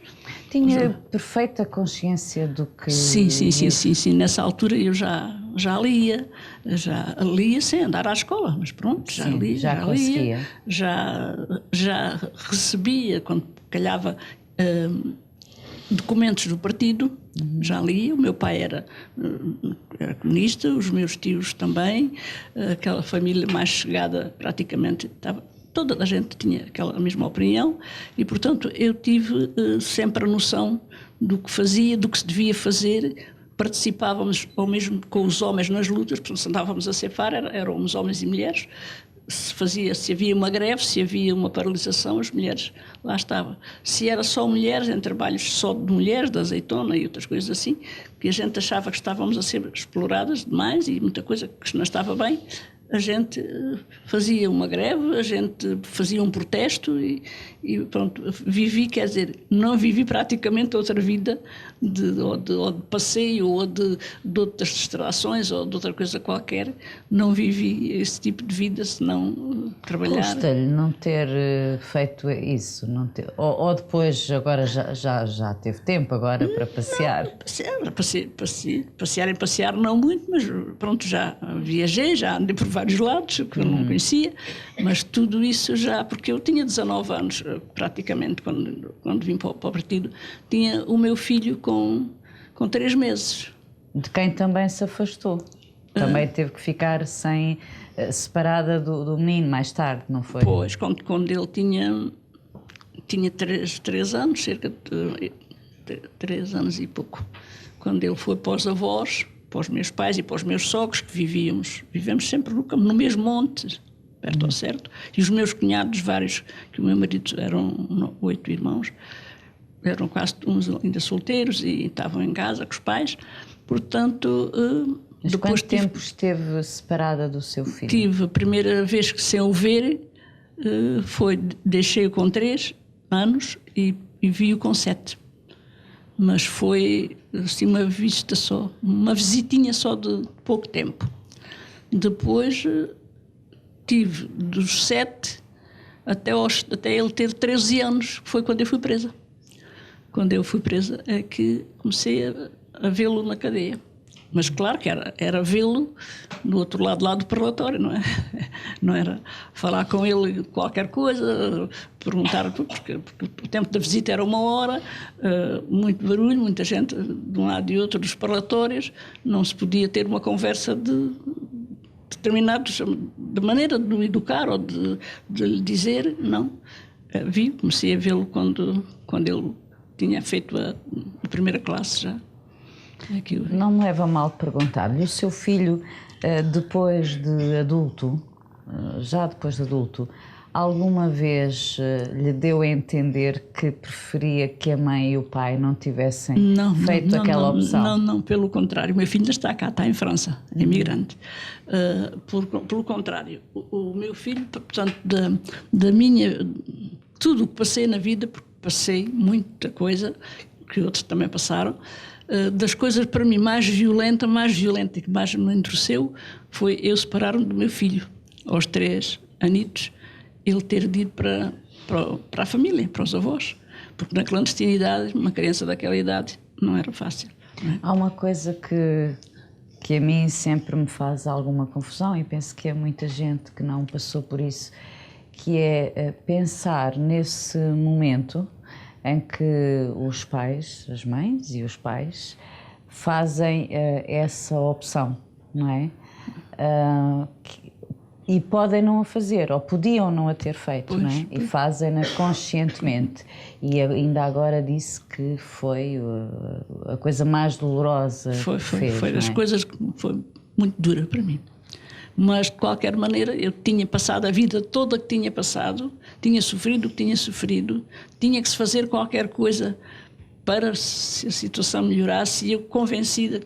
Tinha perfeita consciência do que... Sim. Nessa altura eu já lia sem andar à escola, mas pronto, já lia, já conseguia. Lia, já recebia, quando calhava, documentos do partido, já lia. O meu pai era comunista, os meus tios também, aquela família mais chegada praticamente estava... Toda a gente tinha aquela mesma opinião e, portanto, eu tive sempre a noção do que fazia, do que se devia fazer. Participávamos ao mesmo com os homens nas lutas, portanto, se andávamos a cefar, éramos homens e mulheres. Se havia uma greve, se havia uma paralisação, as mulheres lá estavam. Se era só mulheres, em trabalhos só de mulheres, da azeitona e outras coisas assim, que a gente achava que estávamos a ser exploradas demais e muita coisa que não estava bem, a gente fazia uma greve, a gente fazia um protesto e pronto, vivi, quer dizer, não vivi praticamente outra vida ou de passeio ou de outras distrações ou de outra coisa qualquer, não vivi esse tipo de vida, senão trabalhar. Custa-lhe não ter feito isso? Não ter, ou depois, agora já teve tempo agora para passear? Passear não muito, mas pronto, já viajei, já andei por vários lados que eu não conhecia, mas tudo isso já, porque eu tinha 19 anos praticamente quando vim para o partido, tinha o meu filho com 3 meses. De quem também se afastou. Também teve que ficar separada do menino mais tarde, não foi? Pois, quando ele tinha 3 anos, cerca de 3 anos e pouco, quando ele foi para os avós, para os meus pais e para os meus sogros, que vivemos sempre no campo, no mesmo monte, perto ao certo, e os meus cunhados, vários, que o meu marido eram 8 irmãos, eram quase uns ainda solteiros e estavam em casa com os pais, portanto... Mas quanto tempo esteve separada do seu filho? Tive a primeira vez que sem o ver, deixei-o com 3 anos e vi-o com 7. Mas foi assim uma vista só, uma visitinha só de pouco tempo. Depois tive dos 7 até ele ter 13 anos, que foi quando eu fui presa. Quando eu fui presa é que comecei a vê-lo na cadeia. Mas claro que era vê-lo do outro lado lá do parlatório, não é? Não era falar com ele qualquer coisa, perguntar, porque o tempo da visita era 1 hora, muito barulho, muita gente de um lado e outro dos parlatórios, não se podia ter uma conversa de maneira de o educar ou de lhe dizer, não. Comecei a vê-lo quando ele tinha feito a primeira classe já. Não me leva a mal perguntar-lhe, o seu filho, depois de adulto, alguma vez lhe deu a entender que preferia que a mãe e o pai não tivessem feito aquela opção? Não, pelo contrário. O meu filho ainda está cá, está em França, é imigrante. Pelo contrário, o meu filho, portanto, tudo o que passei na vida, porque passei muita coisa, que outros também passaram, das coisas para mim mais violenta e que mais me entristeceu foi eu separar-me do meu filho aos 3 anitos, ele ter de ir para a família, para os avós, porque na clandestinidade, uma criança daquela idade, não era fácil. Não é? Há uma coisa que a mim sempre me faz alguma confusão, e penso que há muita gente que não passou por isso, que é pensar nesse momento em que os pais, as mães e os pais, fazem essa opção, não é? E podem não a fazer, ou podiam não a ter feito, não é? E fazem-na conscientemente. E ainda agora disse que foi a coisa mais dolorosa que fez. Foi das coisas que foi muito dura para mim. Mas, de qualquer maneira, eu tinha passado a vida toda que tinha passado, tinha sofrido o que tinha sofrido, tinha que se fazer qualquer coisa para se a situação melhorasse, e eu convencida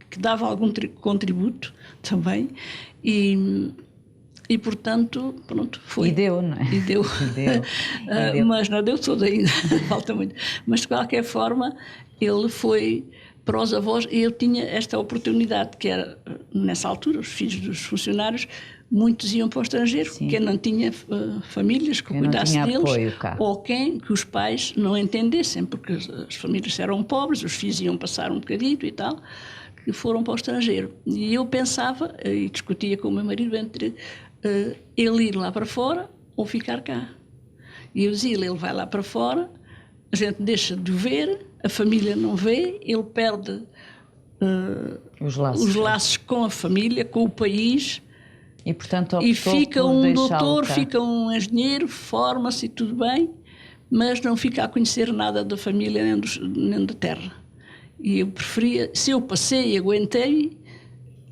que dava algum contributo também, e portanto, pronto, foi. E deu, não é? E deu. E deu. Mas não deu tudo ainda, falta muito. Mas, de qualquer forma, ele foi para os avós, e eu tinha esta oportunidade, que era, nessa altura, os filhos dos funcionários, muitos iam para o estrangeiro, quem não tinha famílias que cuidassem deles, ou que os pais não entendessem, porque as famílias eram pobres, os filhos iam passar um bocadinho e tal, que foram para o estrangeiro. E eu pensava, e discutia com o meu marido, entre ele ir lá para fora ou ficar cá. E eu dizia, ele vai lá para fora, a gente deixa de o ver, a família não vê, ele perde os laços com a família, com o país, e, portanto, e fica um doutor, fica um engenheiro, forma-se e tudo bem, mas não fica a conhecer nada da família nem da terra. E eu preferia, se eu passei e aguentei,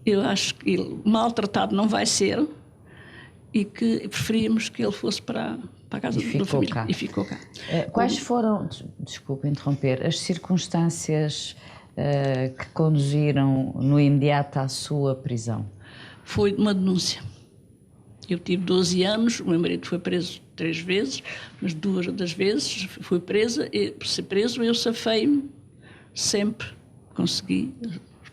eu acho que ele maltratado não vai ser, e que preferíamos que ele fosse para a casa da família. E ficou cá. Quais foram, desculpe interromper, as circunstâncias que conduziram no imediato à sua prisão? Foi uma denúncia. Eu tive 12 anos, o meu marido foi preso 3 vezes, mas 2 das vezes fui presa, e por ser preso eu safei-me sempre, consegui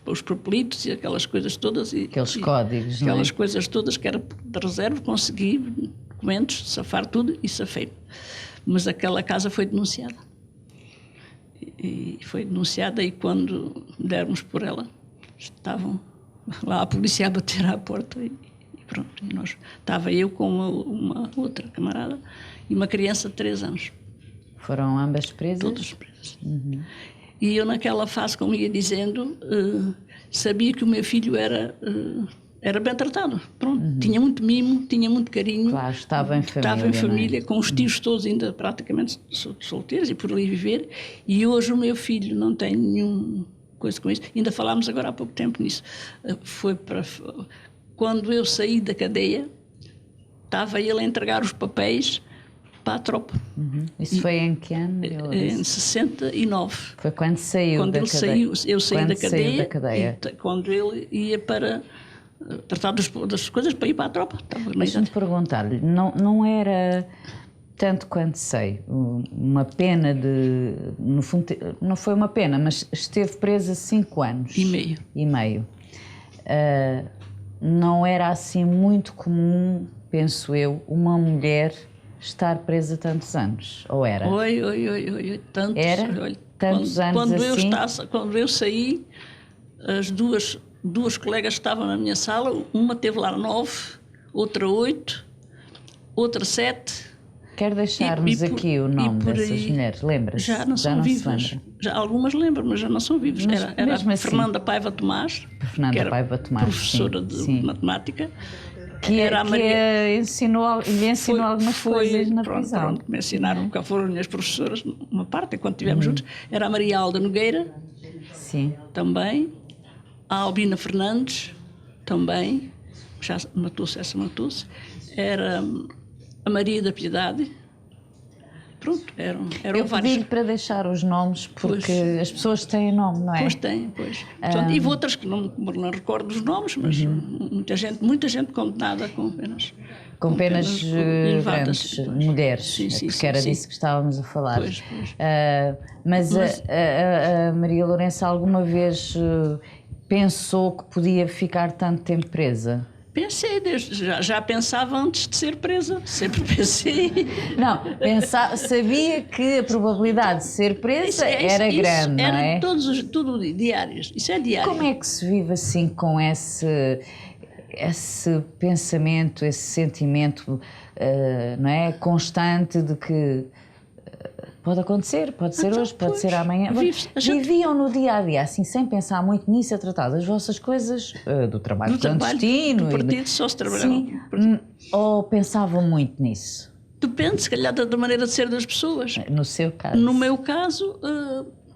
os propelitos e aquelas coisas todas. Aqueles códigos, aquelas coisas todas que era de reserva, consegui documentos, safar tudo e safei. Mas aquela casa foi denunciada. E foi denunciada e quando dermos por ela, estavam lá a polícia a bater à porta e pronto. E estava eu com uma outra camarada e uma criança de 3 anos. Foram ambas presas? Todas presas. E eu naquela fase, como ia dizendo, sabia que o meu filho era bem tratado. Pronto. Tinha muito mimo, tinha muito carinho. Claro, estava em família. Estava em família, com os tios todos ainda praticamente solteiros e por ali viver. E hoje o meu filho não tem nenhuma coisa com isso. Ainda falámos agora há pouco tempo nisso. Quando eu saí da cadeia, estava ele a entregar os papéis para a tropa. Isso foi em que ano? Em 69. Foi quando saiu quando da ele cadeia. Saiu, eu saí quando da cadeia. Saiu da cadeia. E quando ele ia para tratar das coisas para ir para a tropa. Deixa-me perguntar-lhe, não era, tanto quanto sei, uma pena de... No fundo, não foi uma pena, mas esteve presa 5 anos. E meio. Não era assim muito comum, penso eu, uma mulher estar presa tantos anos, ou era? Oi, tantos. Era? Olha, Tantos anos assim? Quando eu saí, as duas colegas estavam na minha sala, uma teve lá 9, outra 8, outra 7. Quer deixar-nos aqui o nome dessas mulheres? Lembra-se? Já não são vivas. Já algumas lembram, mas já não são vivas. Era a assim, Fernanda Paiva Tomás, que era professora de matemática. Que lhe ensinou algumas coisas na prisão. Pronto, me ensinaram, que foram as minhas professoras, uma parte, enquanto estivemos juntos. Era a Maria Alda Nogueira, também. A Albina Fernandes, também. Já matou-se. Era a Maria da Piedade. Pronto, eram vários. Eu pedi-lhe para deixar os nomes, porque as pessoas têm nome, não é? Pois têm. Portanto, e outras que não recordo os nomes, mas muita gente condenada com penas. Com penas grandes, mulheres, porque era disso que estávamos a falar. Pois. Mas a Maria Lourenço alguma vez pensou que podia ficar tanto tempo presa? Pensei, já pensava antes de ser presa, sempre pensei. Não, sabia que a probabilidade de ser presa era grande, não é? Tudo diários, isso é diário. Como é que se vive assim com esse pensamento, esse sentimento, não é, constante de que pode acontecer, pode ser hoje, pode ser amanhã. Viviam no dia a dia, assim, sem pensar muito nisso, a tratar das vossas coisas, do trabalho clandestino. Do partido só se trabalhava. Sim, ou pensavam muito nisso? Depende, se calhar, da maneira de ser das pessoas. No seu caso? No meu caso,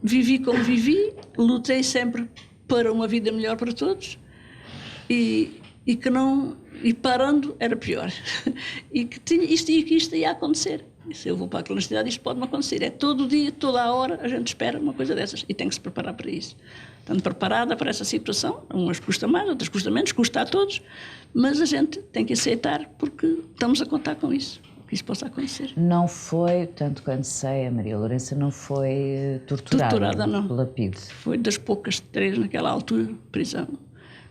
vivi como vivi, lutei sempre para uma vida melhor para todos e que não... E parando era pior. E que isto ia acontecer. E se eu vou para a clandestinidade, isto pode-me acontecer. É todo dia, toda a hora, a gente espera uma coisa dessas. E tem que se preparar para isso. Estando preparada para essa situação, umas custa mais, outras custa menos, custa a todos. Mas a gente tem que aceitar, porque estamos a contar com isso. Que isso possa acontecer. Não foi, tanto quanto sei, a Maria Lourenço não foi torturada não. Pela PIDE. Foi das poucas 3 naquela altura de prisão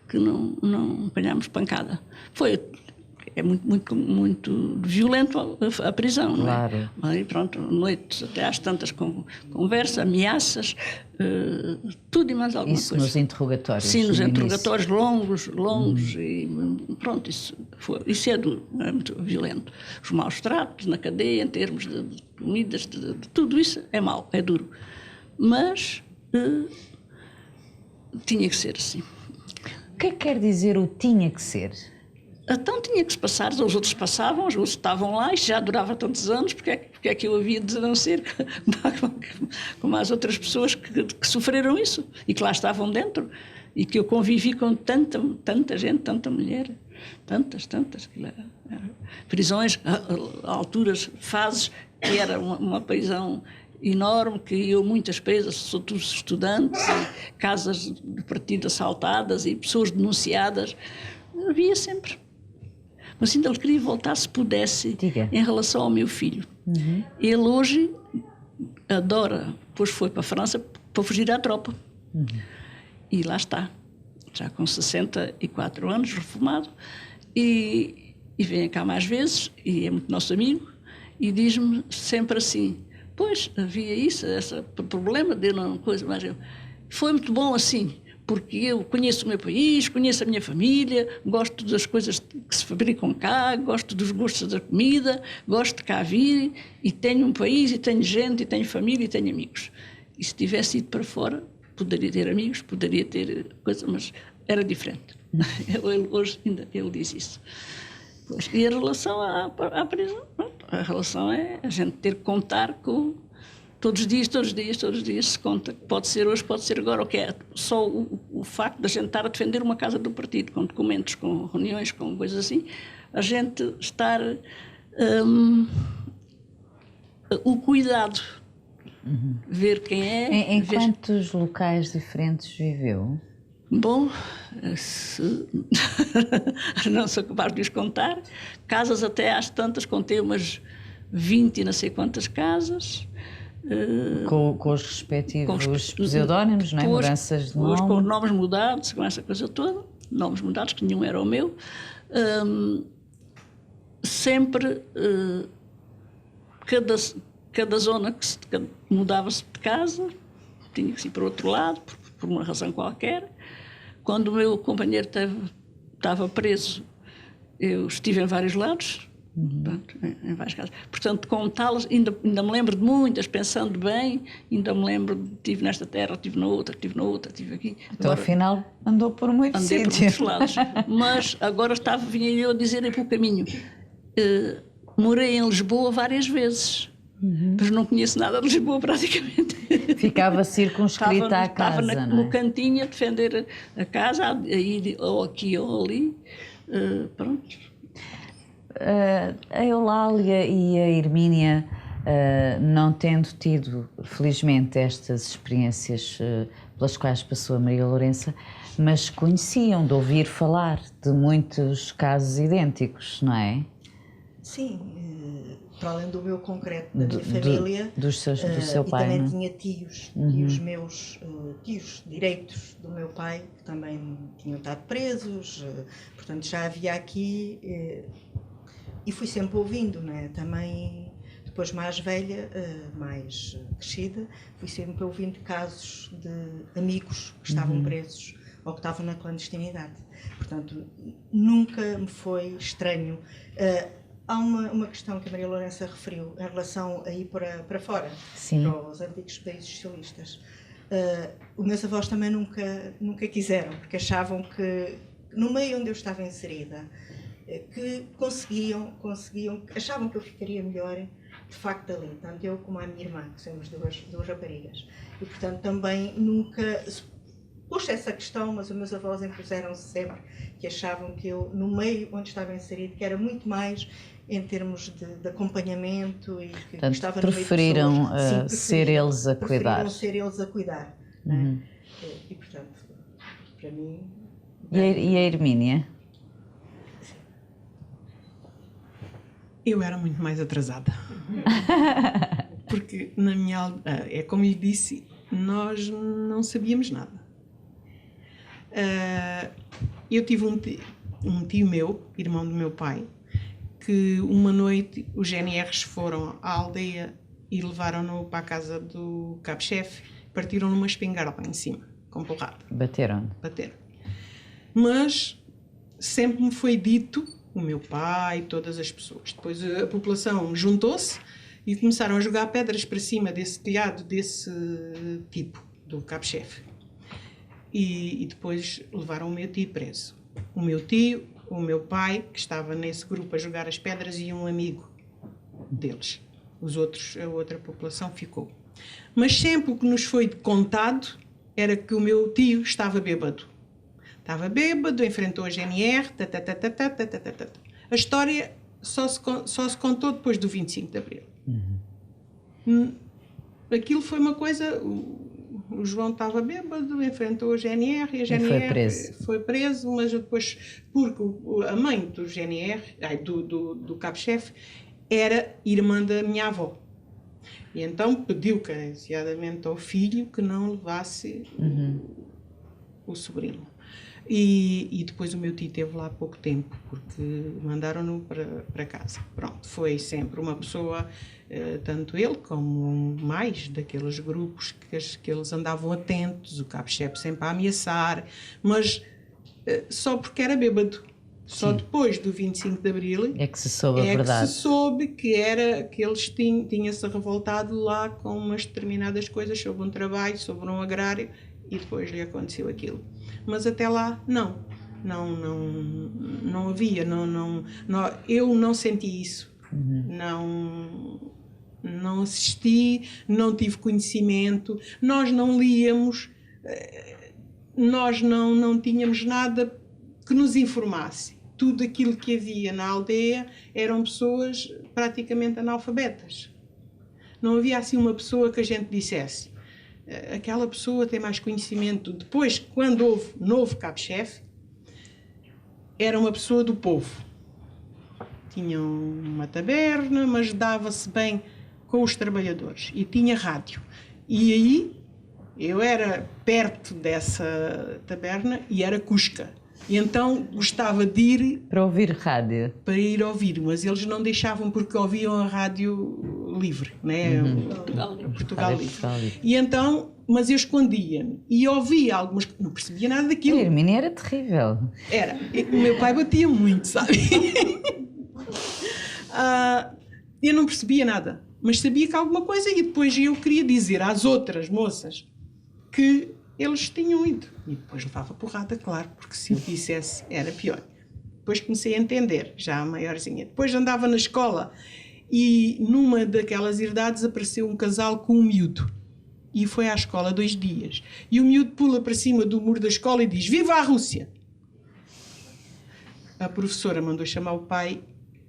que não apanhámos pancada. É muito violento a prisão, claro. Não é? Aí, pronto, noites até às tantas conversa, ameaças, tudo e mais alguma isso coisa. Nos interrogatórios? Sim, nos interrogatórios longos e pronto, isso é duro, é muito violento. Os maus tratos na cadeia, em termos de comidas, de tudo isso é mau, é duro. Mas tinha que ser assim. O que é que quer dizer o tinha que ser? Então tinha que se passar, os outros passavam, os outros estavam lá, isto já durava tantos anos, porque é que eu havia de não ser como as outras pessoas que sofreram isso e que lá estavam dentro e que eu convivi com tanta gente, tanta mulher, tantas, prisões, alturas, fases, que era uma prisão enorme, que eu muitas presas, sou todos estudantes, e casas de partido assaltadas e pessoas denunciadas, havia sempre. Mas ainda lhe queria voltar, se pudesse, em relação ao meu filho. Ele hoje adora, depois foi para a França para fugir à tropa. E lá está, já com 64 anos, reformado, e e vem cá mais vezes, e é muito nosso amigo, e diz-me sempre assim, pois, havia isso, esse problema dele, uma coisa, mas foi muito bom assim, porque eu conheço o meu país, conheço a minha família, gosto das coisas que se fabricam cá, gosto dos gostos da comida, gosto de cá vir, e tenho um país, e tenho gente, e tenho família, e tenho amigos. E se tivesse ido para fora, poderia ter amigos, poderia ter coisa, mas era diferente. Hoje ainda ele diz isso. Pois, e a relação à prisão, pronto, a relação é a gente ter que contar com todos os dias se conta. Pode ser hoje, pode ser agora, o que é só o facto de a gente estar a defender uma casa do partido, com documentos, com reuniões, com coisas assim, a gente estar o cuidado, ver quem é. Em quantos locais diferentes viveu? Bom, não sou capaz de os contar. Casas até às tantas, contei umas 20 e não sei quantas casas. Com os respectivos pseudónimos, não é? Mudanças de nome. Com nomes mudados, com essa coisa toda. Nomes mudados, que nenhum era o meu. Sempre, cada zona que mudava-se de casa, tinha que ir para o outro lado, por uma razão qualquer. Quando o meu companheiro estava preso, eu estive em vários lados, em várias casas. Portanto, contá-las, ainda me lembro de muitas, pensando bem, ainda me lembro, estive nesta terra, estive na outra, estive aqui. Então, agora, afinal, andou por muitos sítios. Andei por muitos lados. Mas agora vinha eu a dizer aí pelo caminho. Morei em Lisboa várias vezes. Mas não conheço nada de Lisboa praticamente. Ficava circunscrita à casa, estava no cantinho a defender a casa, a ir ou aqui ou ali, pronto. A Eulália e a Hermínia, não tendo tido, felizmente, estas experiências pelas quais passou a Maria Lourença, mas conheciam de ouvir falar de muitos casos idênticos, não é? Sim, para além do meu concreto, da minha família, do seu pai, e também não? tinha tios, tios meus, tios direitos do meu pai, que também tinham estado presos, portanto já havia aqui, e fui sempre ouvindo, não é? Também, depois mais velha, mais crescida, fui sempre ouvindo casos de amigos que estavam presos ou que estavam na clandestinidade. Portanto, nunca me foi estranho. Há uma questão que a Maria Lourença referiu em relação a ir para fora, Sim. para os antigos países socialistas. Os meus avós também nunca quiseram, porque achavam que, no meio onde eu estava inserida, que conseguiam, achavam que eu ficaria melhor, de facto, ali. Tanto eu como a minha irmã, que somos duas raparigas. E, portanto, também nunca pus essa questão, mas os meus avós impuseram-se sempre, que achavam que eu, no meio onde estava inserido, que era muito mais em termos de acompanhamento e que portanto, estava preferiram, no meio de pessoas. Sim, ser eles a cuidar. Preferiram ser eles a cuidar. Né? E, portanto, para mim... E a Hermínia? Eu era muito mais atrasada. Porque na minha... É como lhe disse, nós não sabíamos nada. Eu tive um tio meu, irmão do meu pai, que uma noite os GNRs foram à aldeia e levaram-no para a casa do cabo-chefe, partiram numa espingarda em cima, com porrada. Bateram. Mas sempre me foi dito, o meu pai, todas as pessoas, depois a população juntou-se e começaram a jogar pedras para cima desse telhado, desse tipo, do cabo-chefe. E depois levaram o meu tio preso. O meu tio, o meu pai, que estava nesse grupo a jogar as pedras, e um amigo deles. A outra população ficou. Mas sempre o que nos foi contado era que o meu tio estava bêbado. Estava bêbado, enfrentou a GNR, A história só se contou depois do 25 de Abril. Aquilo foi uma coisa... O João estava bêbado, enfrentou a GNR e a GNR foi preso, mas depois, porque a mãe do GNR, do cabo-chefe, era irmã da minha avó. E então pediu carenciadamente ao filho que não levasse o sobrinho. E depois o meu tio esteve lá há pouco tempo, porque mandaram-no para casa. Pronto, foi sempre uma pessoa, tanto ele como mais daqueles grupos que eles andavam atentos, o cabo-chefe sempre a ameaçar, mas só porque era bêbado. Só depois do 25 de Abril é que se soube a verdade. Que se soube que eles tinham-se revoltado lá com umas determinadas coisas sobre um trabalho, sobre um agrário, e depois lhe aconteceu aquilo. Mas até lá, não havia, eu não senti isso. Não assisti, não tive conhecimento, nós não líamos, nós não tínhamos nada que nos informasse. Tudo aquilo que havia na aldeia eram pessoas praticamente analfabetas. Não havia assim uma pessoa que a gente dissesse aquela pessoa tem mais conhecimento. Depois, quando houve novo cabo-chefe, era uma pessoa do povo. Tinha uma taberna, mas dava-se bem com os trabalhadores. E tinha rádio. E aí, eu era perto dessa taberna e era Cusca. E então gostava de ir... Para ouvir rádio? Para ir ouvir, mas eles não deixavam porque ouviam a rádio livre, né? Portugal Livre. E então, mas eu escondia-me e ouvia algumas... Não percebia nada daquilo. A Hermínia era terrível. Era. O meu pai batia muito, sabe? Eu não percebia nada, mas sabia que alguma coisa e depois eu queria dizer às outras moças que eles tinham ido. E depois levava porrada, claro, porque se eu dissesse era pior. Depois comecei a entender, já maiorzinha. Depois andava na escola e numa daquelas idades apareceu um casal com um miúdo. E foi à escola 2 dias. E o miúdo pula para cima do muro da escola e diz: "Viva a Rússia!" A professora mandou chamar o pai.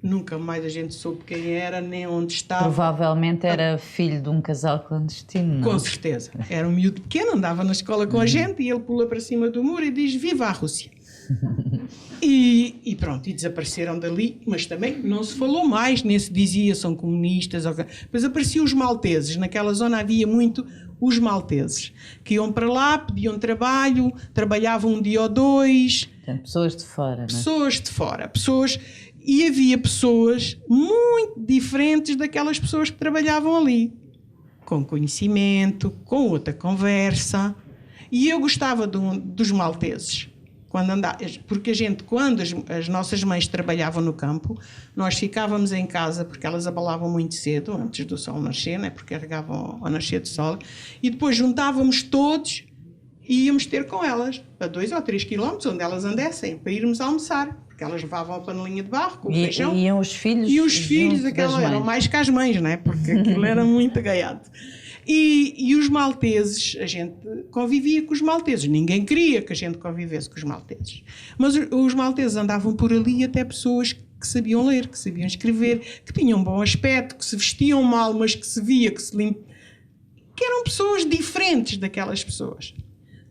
Nunca mais a gente soube quem era, nem onde estava. Provavelmente era filho de um casal clandestino, não? Com certeza. Era um miúdo pequeno, andava na escola com a gente e ele pula para cima do muro e diz: "Viva a Rússia!" E pronto, e desapareceram dali, mas também não se falou mais, nem se dizia são comunistas. Depois apareciam os malteses, naquela zona havia muito os malteses, que iam para lá, pediam trabalho, trabalhavam um dia ou 2. Portanto, pessoas de fora, não é? Pessoas de fora, e havia pessoas muito diferentes daquelas pessoas que trabalhavam ali, com conhecimento, com outra conversa. E eu gostava dos malteses, porque quando as nossas mães trabalhavam no campo, nós ficávamos em casa, porque elas abalavam muito cedo, antes do sol nascer, né? Porque carregavam ao nascer do sol, e depois juntávamos todos e íamos ter com elas, a 2 ou 3 quilómetros, onde elas andassem, para irmos almoçar. Porque elas levavam a panelinha de barro com o feijão. E iam os filhos? E os filhos, eram mais que as mães, não é? Porque aquilo era muito agaiado. E os malteses, a gente convivia com os malteses. Ninguém queria que a gente convivesse com os malteses. Mas os malteses andavam por ali até pessoas que sabiam ler, que sabiam escrever, que tinham um bom aspecto, que se vestiam mal, mas que se via, que eram pessoas diferentes daquelas pessoas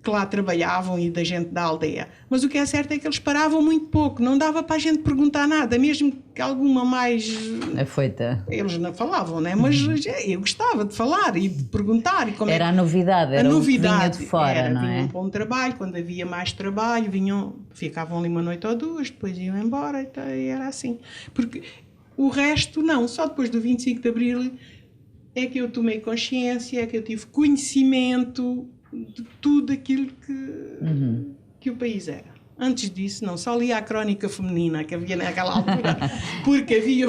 que lá trabalhavam e da gente da aldeia. Mas o que é certo é que eles paravam muito pouco, não dava para a gente perguntar nada, mesmo que alguma mais... Afoita. Eles não falavam, né? Mas eu gostava de falar e de perguntar. E como era a novidade, era o que vinha de fora, não é? Vinham para um trabalho, quando havia mais trabalho, ficavam ali uma noite ou 2, depois iam embora e era assim. Porque o resto, não, só depois do 25 de Abril é que eu tomei consciência, é que eu tive conhecimento de tudo aquilo que o país era. Antes disso, não, só lia a crónica feminina que havia naquela altura, porque havia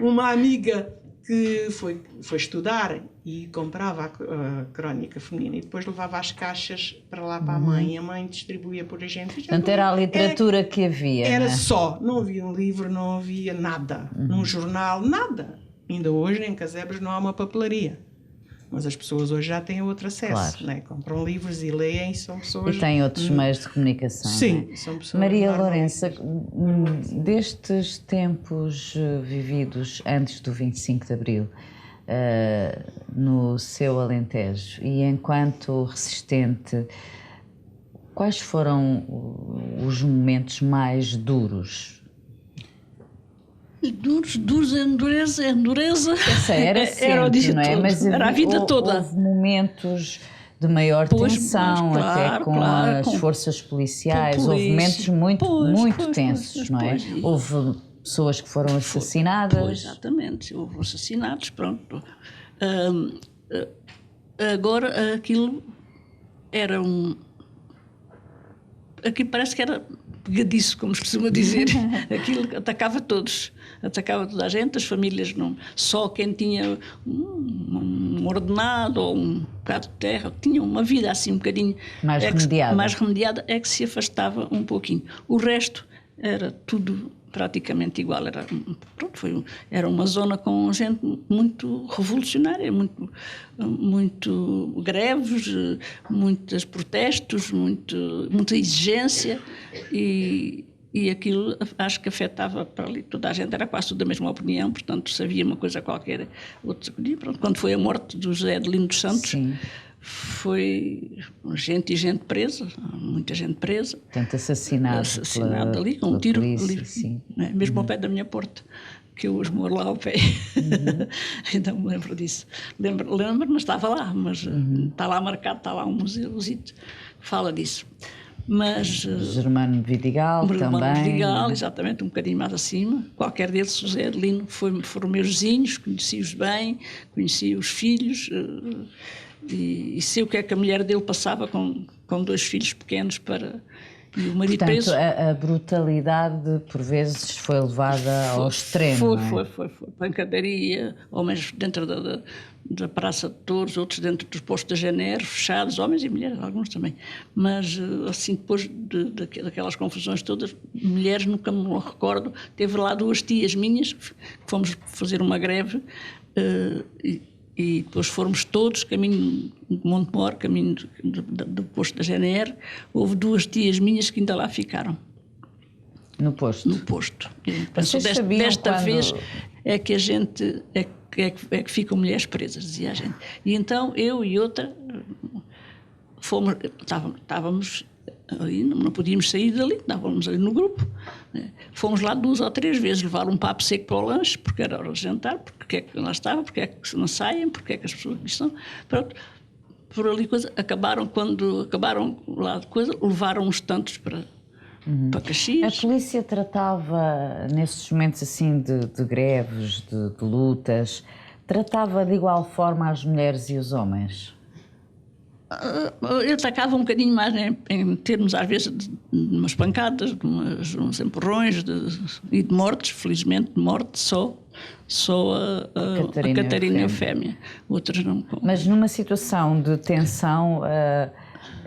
uma amiga que foi estudar e comprava a crónica feminina e depois levava as caixas para lá para a mãe, e a mãe distribuía por agente. Portanto, era a literatura que havia. Era, não é? Só, não havia um livro, não havia nada, num jornal, nada. Ainda hoje em Casebres não há uma papelaria. Mas as pessoas hoje já têm outro acesso, claro. Né? Compram livros e leem, são pessoas... E têm outros meios de comunicação. Sim, é? são pessoas... Maria Lourença, destes tempos vividos antes do 25 de Abril, no seu Alentejo, e enquanto resistente, quais foram os momentos mais duros? Duros, endureza. Eu sei, era sempre, era o dia não é? todo, Mas era a vida toda. Houve momentos de maior Pois, tensão, mas, até claro, com claro, as com- forças policiais, com houve polícia. momentos muito, Pois, muito pois, tensos, pois, não é? pois, e- Houve pessoas que foram Pois, assassinadas. exatamente, houve assassinatos, pronto. Ahm, Agora, aquilo era um... Aqui parece que era pegadiço, como se costuma dizer. Aquilo atacava todos. Atacava toda a gente, as famílias não... Só quem tinha um ordenado ou um bocado de terra, tinha uma vida assim um bocadinho... Mais remediada. Mais remediada, é que se afastava um pouquinho. O resto era tudo praticamente igual. Era, pronto, era uma zona com gente muito revolucionária, muito greves, muitos protestos, muita exigência e aquilo acho que afetava para ali toda a gente, era quase tudo da mesma opinião, portanto sabia uma coisa qualquer, outro sacudia. Pronto, quando foi a morte do José Adelino dos Santos, Sim. foi gente presa, muita gente presa. Portanto, assassinado Ali com um tiro, polícia, ali, sim. né, mesmo ao pé da minha porta, que eu hoje moro lá ao pé. Então me lembro disso. Lembro, mas estava lá, mas está lá marcado, está lá um museuzito que fala disso. Mas Germano Vidigal também. Vidigal, exatamente, um bocadinho mais acima. Qualquer deles, José Adelino, foram meus vizinhos, conheci-os bem, conheci os filhos e sei o que é que a mulher dele passava com 2 filhos pequenos para... E o marido Portanto, preso. a brutalidade, por vezes, foi levada ao extremo, não é? Foi. Pancadaria, homens dentro da Praça de Touros, outros dentro dos postos da Janeiro, fechados, homens e mulheres, alguns também. Mas, assim, depois daquelas confusões todas, mulheres, nunca me recordo. Teve lá 2 tias minhas, que fomos fazer uma greve, e depois fomos todos, caminho de Montemor, caminho do posto da GNR, houve 2 tias minhas que ainda lá ficaram. No posto? No posto. Vocês sabiam desta quando... vez é que a gente, é que ficam mulheres presas, dizia a gente. E então eu e outra estávamos ali, não podíamos sair dali, estávamos ali no grupo, né? Fomos lá 2 ou 3 vezes levar um papo seco para o lanche, porque era hora de jantar, porque é que lá estava, porque é que não saem, porque é que as pessoas aqui estão. Pronto, por ali quando acabaram lá de coisa, levaram uns tantos para Caxias. A polícia tratava, nesses momentos assim de greves, de lutas, tratava de igual forma as mulheres e os homens? Ele atacava um bocadinho mais em termos, às vezes, de umas pancadas, de uns empurrões e de mortes, felizmente, de morte, só a Catarina Eufémia. Outras não. Mas numa situação de tensão,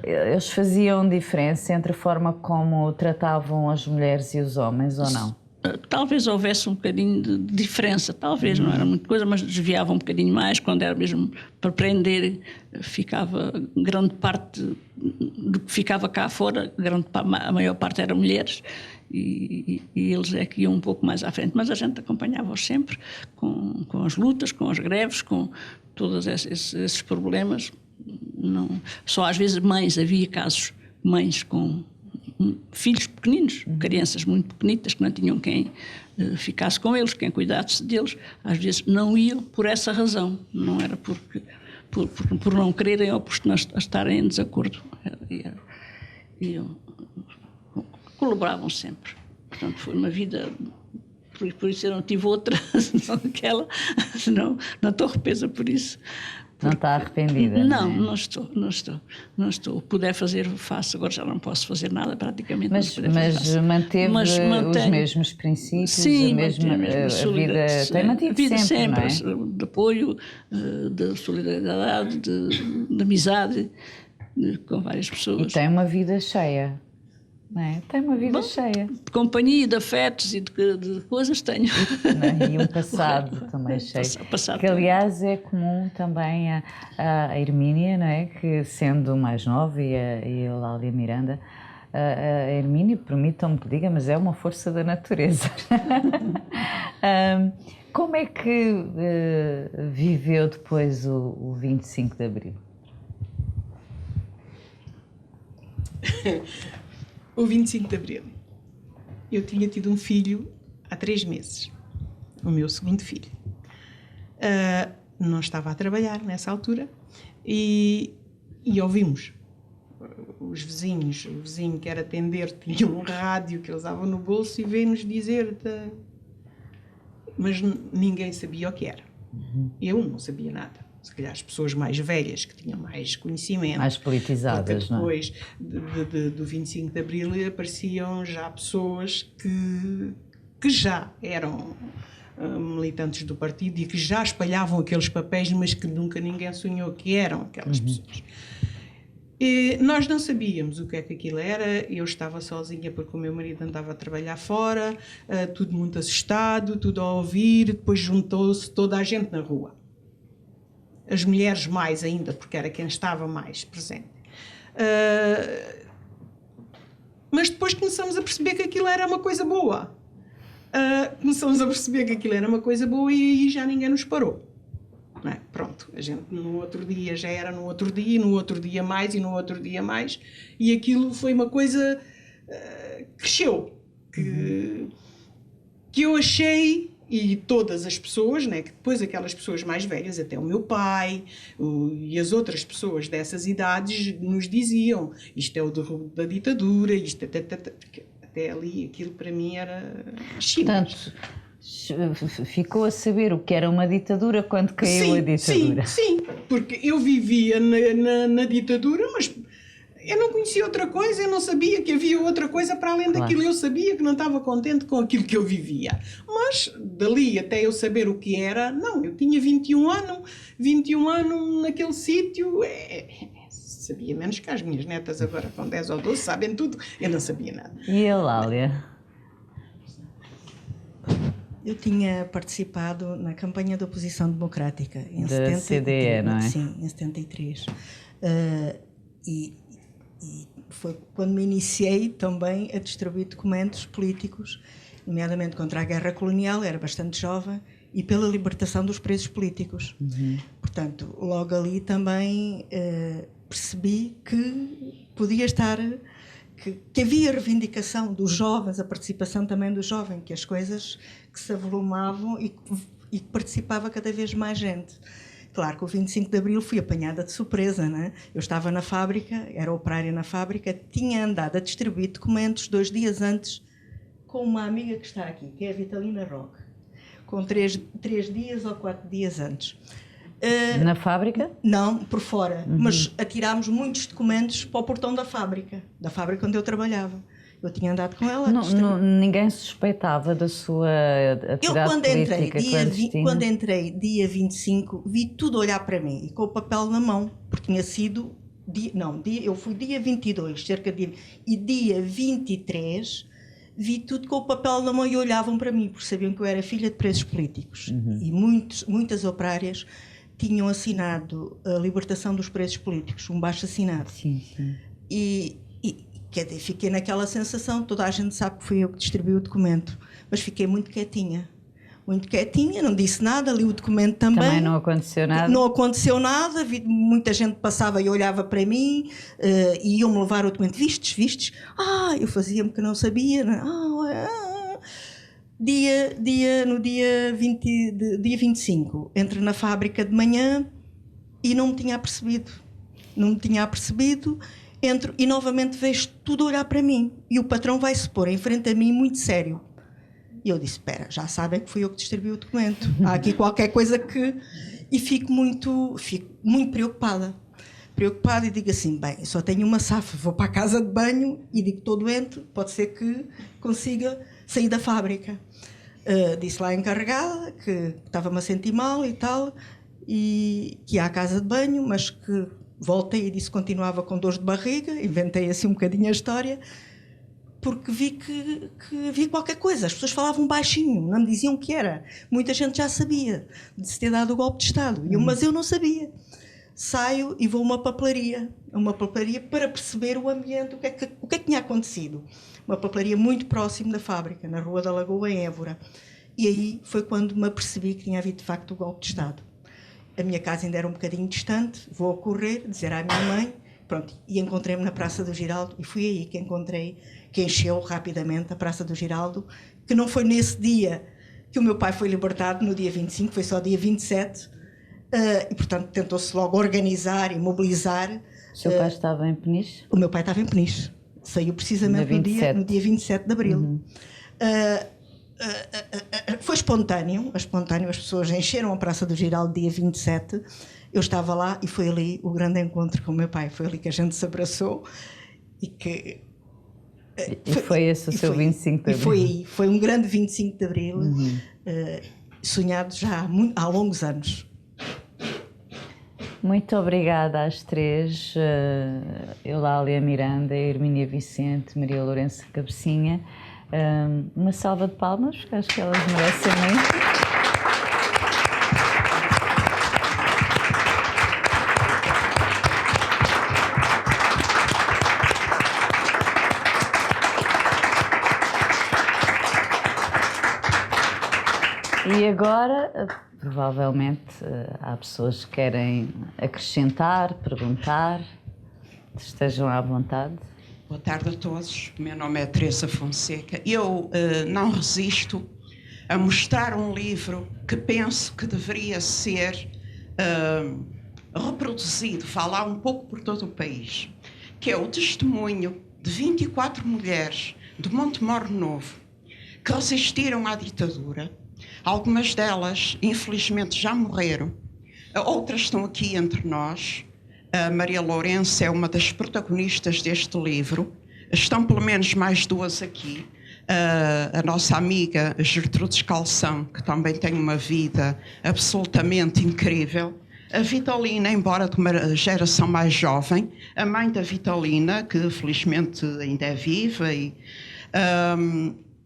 eles faziam diferença entre a forma como tratavam as mulheres e os homens, ou não? Talvez houvesse um bocadinho de diferença, talvez, não era muita coisa, mas desviava um bocadinho mais. Quando era mesmo para prender, ficava grande parte do que ficava cá fora, a maior parte eram mulheres, e eles é que iam um pouco mais à frente. Mas a gente acompanhava-os sempre com as lutas, com as greves, com todos esses problemas. Não, só às vezes havia casos, mães com filhos pequeninos, crianças muito pequenitas que não tinham quem ficasse com eles, quem cuidasse deles, às vezes não iam por essa razão, não era por não quererem ou por estarem em desacordo, colaboravam sempre. Portanto, foi uma vida, por isso eu não tive outra, senão aquela, não estou arrependida por isso. Não está arrependida? Não estou. Puder fazer, faço. Agora já não posso fazer nada, praticamente. Mas manteve os mesmos princípios? Sim, a vida tem mantido sempre, não é? De apoio, de solidariedade, de amizade com várias pessoas. E tem uma vida cheia. Não é? Tem uma vida cheia. De companhia, de afetos e de coisas tenho. E um passado também cheio. Que, aliás, é comum também a Hermínia, não é? Que sendo mais nova, e a Láudia Miranda, a Hermínia, permitam-me que diga, mas é uma força da natureza. Como é que viveu depois o 25 de Abril? O 25 de Abril. Eu tinha tido um filho há 3 meses, o meu segundo filho. Não estava a trabalhar nessa altura e E ouvimos. Os vizinhos, o vizinho que era atender tinha um rádio que ele usava no bolso e veio-nos dizer... Mas ninguém sabia o que era. Eu não sabia nada. Se calhar as pessoas mais velhas, que tinham mais conhecimento. Mais politizadas, não é? Depois do 25 de Abril apareciam já pessoas que já eram militantes do partido e que já espalhavam aqueles papéis, mas que nunca ninguém sonhou que eram aquelas pessoas. E nós não sabíamos o que é que aquilo era. Eu estava sozinha porque o meu marido andava a trabalhar fora, tudo muito assustado, tudo a ouvir. Depois juntou-se toda a gente na rua. As mulheres mais ainda, porque era quem estava mais presente. Mas depois começamos a perceber que aquilo era uma coisa boa. Começamos a perceber que aquilo era uma coisa boa e aí já ninguém nos parou. Não é? Pronto, a gente no outro dia já era no outro dia, no outro dia mais e no outro dia mais, e aquilo foi uma coisa que cresceu, que eu achei, e todas as pessoas, né, que depois aquelas pessoas mais velhas, até o meu pai e as outras pessoas dessas idades nos diziam, isto é o derrubo da ditadura, isto até ali aquilo para mim era Portanto, ficou a saber o que era uma ditadura quando caiu a ditadura. Sim, porque eu vivia na ditadura, mas eu não conhecia outra coisa, eu não sabia que havia outra coisa para além daquilo. Eu sabia que não estava contente com aquilo que eu vivia. Mas dali até eu saber o que era, não, eu tinha 21 anos naquele sítio, sabia menos que as minhas netas agora com 10 ou 12 sabem tudo, eu não sabia nada. E a Láulia? Eu tinha participado na campanha da oposição democrática em da CDE, não é? Sim, em 73. E foi quando me iniciei também a distribuir documentos políticos, nomeadamente contra a guerra colonial, era bastante jovem, e pela libertação dos presos políticos. Portanto, logo ali também percebi que podia estar... Que havia reivindicação dos jovens, a participação também do jovem, que as coisas que se avolumavam e que participava cada vez mais gente. Claro que o 25 de Abril fui apanhada de surpresa, né? Eu estava na fábrica, era operária na fábrica, tinha andado a distribuir documentos 2 dias antes com uma amiga que está aqui, que é a Vitalina Roque, com 3 dias ou 4 dias antes. Na fábrica? Não, por fora. Mas atirámos muitos documentos para o portão da fábrica onde eu trabalhava. Eu tinha andado com ela. Ninguém suspeitava da sua atividade política clandestina? Quando entrei, dia 25, vi tudo olhar para mim e com o papel na mão, porque tinha sido... eu fui dia 22, e dia 23 vi tudo com o papel na mão e olhavam para mim, porque sabiam que eu era filha de presos políticos. E muitas operárias tinham assinado a libertação dos presos políticos, um baixo-assinado. Sim. E quer dizer, fiquei naquela sensação, toda a gente sabe que fui eu que distribuí o documento, mas fiquei muito quietinha, não disse nada, li o documento também. Também não aconteceu nada? Não aconteceu nada, muita gente passava e olhava para mim e iam-me levar o documento, vistes? Eu fazia-me que não sabia, No dia 25, entro na fábrica de manhã e não me tinha apercebido, entro e novamente vejo tudo olhar para mim e o patrão vai se pôr em frente a mim muito sério. E eu disse, espera, já sabem que fui eu que distribuí o documento, há aqui qualquer coisa que... E fico muito preocupada e digo assim, bem, só tenho uma safa, vou para a casa de banho e digo, estou doente, pode ser que consiga sair da fábrica. Disse lá à encarregada que estava-me a sentir mal e tal, e que ia à casa de banho, mas que voltei e disse que continuava com dores de barriga, inventei assim um bocadinho a história, porque vi que havia qualquer coisa. As pessoas falavam baixinho, não me diziam o que era. Muita gente já sabia de se ter dado o golpe de Estado, mas eu não sabia. Saio e vou a uma papelaria para perceber o ambiente, o que é que tinha acontecido. Uma papelaria muito próximo da fábrica, na Rua da Lagoa, em Évora. E aí foi quando me apercebi que tinha havido de facto o golpe de Estado. A minha casa ainda era um bocadinho distante, vou a correr, dizer à minha mãe, pronto, e encontrei-me na Praça do Giraldo, e foi aí que encontrei, que encheu rapidamente a Praça do Giraldo, que não foi nesse dia que o meu pai foi libertado, no dia 25, foi só dia 27, e portanto tentou-se logo organizar e mobilizar. seu pai estava em Peniche? O meu pai estava em Peniche. Saiu precisamente no dia 27 de Abril. Foi espontâneo, as pessoas encheram a Praça do Giral dia 27. Eu estava lá e foi ali o grande encontro com o meu pai. Foi ali que a gente se abraçou e que... Foi esse o seu 25 de Abril? Foi um grande 25 de Abril, sonhado já há longos anos. Muito obrigada às três, Eulália Miranda, Hermínia Vicente, Maria Lourenço Cabecinha. Uma salva de palmas, porque acho que elas merecem muito. E agora, provavelmente, há pessoas que querem acrescentar, perguntar, estejam à vontade. Boa tarde a todos, o meu nome é Teresa Fonseca. Eu não resisto a mostrar um livro que penso que deveria ser reproduzido, falar um pouco por todo o país, que é o testemunho de 24 mulheres de Montemor Novo que resistiram à ditadura. Algumas delas, infelizmente, já morreram, outras estão aqui entre nós. A Maria Lourenço é uma das protagonistas deste livro. Estão pelo menos mais duas aqui. A nossa amiga Gertrudes Calção, que também tem uma vida absolutamente incrível. A Vitalina, embora de uma geração mais jovem. A mãe da Vitalina, que felizmente ainda é viva.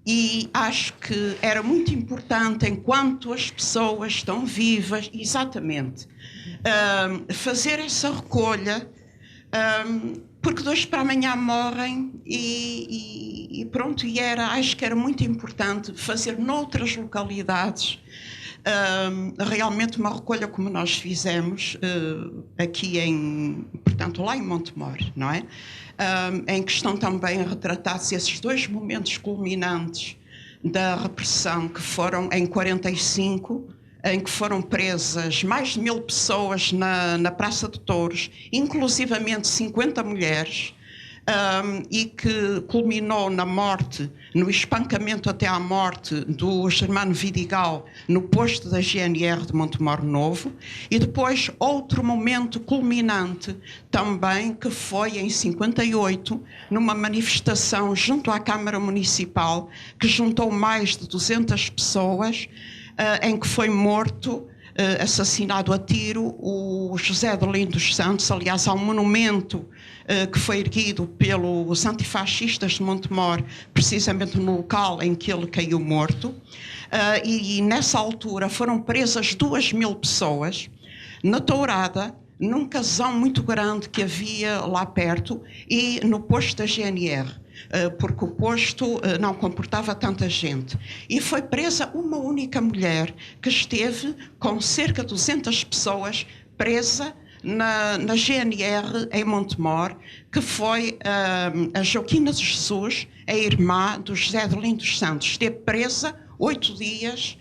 E acho que era muito importante, enquanto as pessoas estão vivas, exatamente, fazer essa recolha, porque de hoje para amanhã morrem e pronto, acho que era muito importante fazer noutras localidades realmente uma recolha como nós fizemos aqui portanto, lá em Montemor, não é? Em que estão também retratados esses dois momentos culminantes da repressão, que foram em 45, em que foram presas mais de 1000 pessoas na Praça de Touros, inclusivamente 50 mulheres, e que culminou na morte, no espancamento até à morte do Germano Vidigal no posto da GNR de Montemor Novo, e depois outro momento culminante também, que foi em 58, numa manifestação junto à Câmara Municipal, que juntou mais de 200 pessoas, em que foi morto, assassinado a tiro, o José de Lindo dos Santos. Aliás, há um monumento que foi erguido pelos antifascistas de Montemor, precisamente no local em que ele caiu morto. E nessa altura foram presas 2000 pessoas, na Tourada, num casão muito grande que havia lá perto, e no posto da GNR, porque o posto não comportava tanta gente. E foi presa uma única mulher, que esteve com cerca de 200 pessoas presa na GNR em Montemor, que foi a Joaquina de Jesus, a irmã do José de Lindo dos Santos. Esteve presa 8 dias,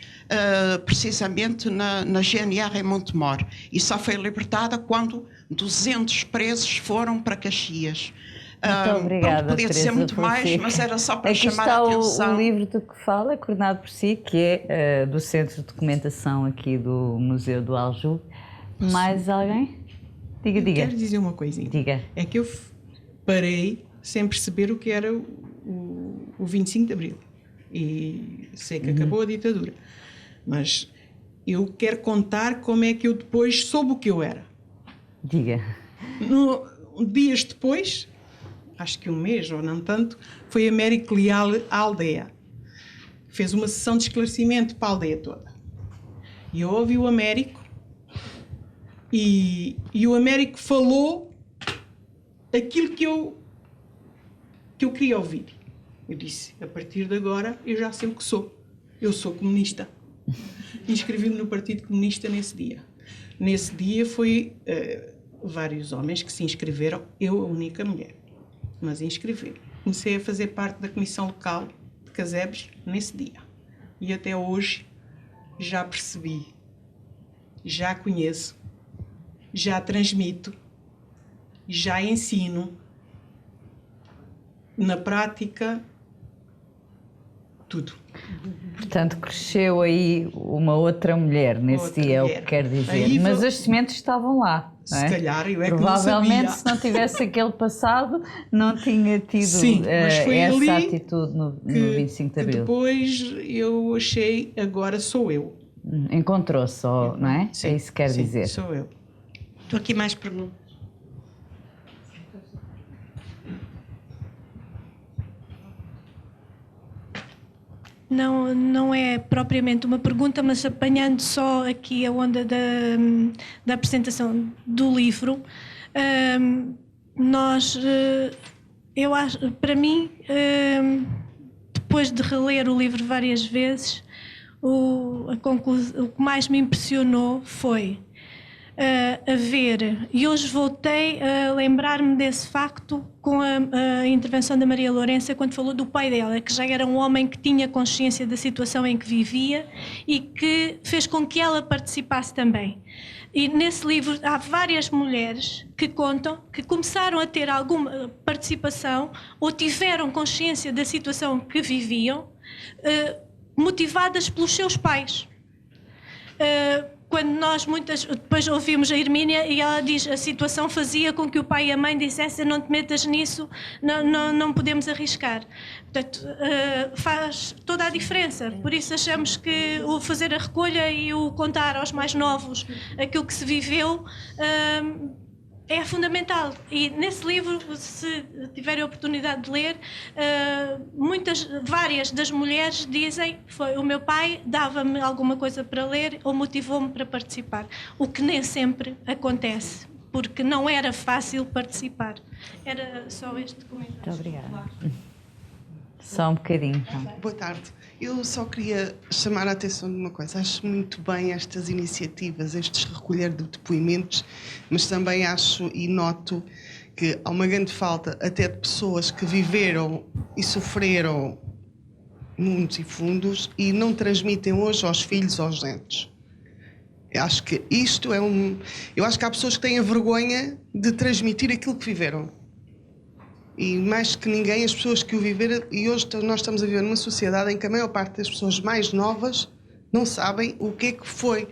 precisamente na GNR em Montemor, e só foi libertada quando 200 presos foram para Caxias. Muito obrigada, podia Teresa dizer muito Fonseca. mais, mas era só para Aqui chamar a atenção. está o livro de que fala, coordenado por si, que é do Centro de Documentação aqui do Museu do Aljube. Mais alguém? Diga. Quero dizer uma coisinha. Diga. É que eu parei sem perceber o que era o 25 de Abril. E sei que acabou a ditadura. Mas eu quero contar como é que eu depois soube o que eu era. Diga. Dias depois, acho que um mês ou não tanto, foi a Américo Leal à aldeia. Fez uma sessão de esclarecimento para a aldeia toda. E eu ouvi o Américo, e o Américo falou aquilo que eu queria ouvir. Eu disse, a partir de agora eu já sei o que sou. Eu sou comunista. Inscrevi-me no Partido Comunista nesse dia. Nesse dia foi vários homens que se inscreveram, eu a única mulher, mas inscrevi. Comecei a fazer parte da Comissão Local de Casebres nesse dia. E até hoje já percebi, já conheço, já transmito, já ensino na prática tudo. Portanto, cresceu aí uma outra mulher nesse Outra dia, é o mulher. que quer dizer. Aí Mas as sementes estavam lá, não é? Se calhar eu é que não Provavelmente, sabia. se não tivesse aquele passado, não tinha tido Sim, mas foi essa ali atitude no 25 de que Abril. depois eu achei, agora sou eu. Encontrou-se, não é? Sim, É isso que quer sim, dizer. sou eu. Estou aqui mais perguntas. Não é propriamente uma pergunta, mas apanhando só aqui a onda da apresentação do livro, eu acho, para mim, depois de reler o livro várias vezes, o que mais me impressionou foi a ver, e hoje voltei a lembrar-me desse facto com a intervenção da Maria Lourença quando falou do pai dela, que já era um homem que tinha consciência da situação em que vivia e que fez com que ela participasse também. E nesse livro há várias mulheres que contam que começaram a ter alguma participação ou tiveram consciência da situação que viviam, motivadas pelos seus pais. Quando nós depois ouvimos a Hermínia e ela diz a situação fazia com que o pai e a mãe dissessem não te metas nisso, não podemos arriscar. Portanto, faz toda a diferença. Por isso achamos que o fazer a recolha e o contar aos mais novos aquilo que se viveu é fundamental. E nesse livro, se tiverem a oportunidade de ler, várias das mulheres dizem foi o meu pai dava-me alguma coisa para ler ou motivou-me para participar, o que nem sempre acontece, porque não era fácil participar. Era só este comentário. Muito obrigada. Só um bocadinho. Então. Boa tarde. Eu só queria chamar a atenção de uma coisa. Acho muito bem estas iniciativas, estes recolher de depoimentos, mas também acho e noto que há uma grande falta até de pessoas que viveram e sofreram mundos e fundos e não transmitem hoje aos filhos ou aos netos. Eu acho que isto é Eu acho que há pessoas que têm a vergonha de transmitir aquilo que viveram. E mais que ninguém, as pessoas que o viveram, e hoje nós estamos a viver numa sociedade em que a maior parte das pessoas mais novas não sabem o que é que foi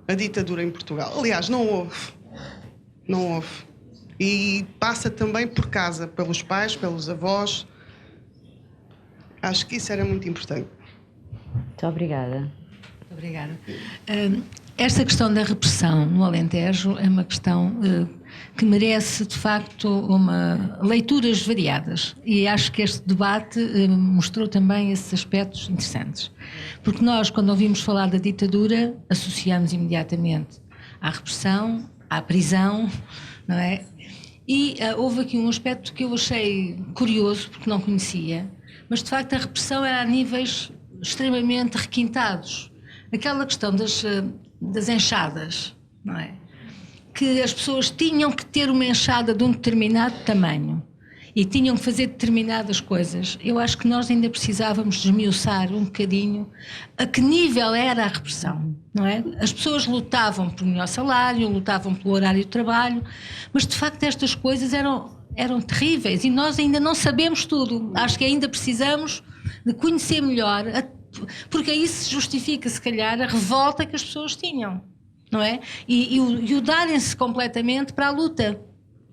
a ditadura em Portugal. Aliás, não houve. Não houve. E passa também por casa, pelos pais, pelos avós. Acho que isso era muito importante. Muito obrigada. Obrigada. Esta questão da repressão no Alentejo é uma questão que merece, de facto, leituras variadas. E acho que este debate mostrou também esses aspectos interessantes. Porque nós, quando ouvimos falar da ditadura, associamos imediatamente à repressão, à prisão, não é? E houve aqui um aspecto que eu achei curioso, porque não conhecia, mas, de facto, a repressão era a níveis extremamente requintados. Aquela questão das enxadas, não é? Que as pessoas tinham que ter uma enxada de um determinado tamanho e tinham que fazer determinadas coisas. Eu acho que nós ainda precisávamos desmiuçar um bocadinho a que nível era a repressão, não é? As pessoas lutavam por melhor salário, lutavam pelo horário de trabalho, mas de facto estas coisas eram terríveis e nós ainda não sabemos tudo. Acho que ainda precisamos de conhecer melhor, porque aí se justifica, se calhar, a revolta que as pessoas tinham, não é? E o darem-se completamente para a luta,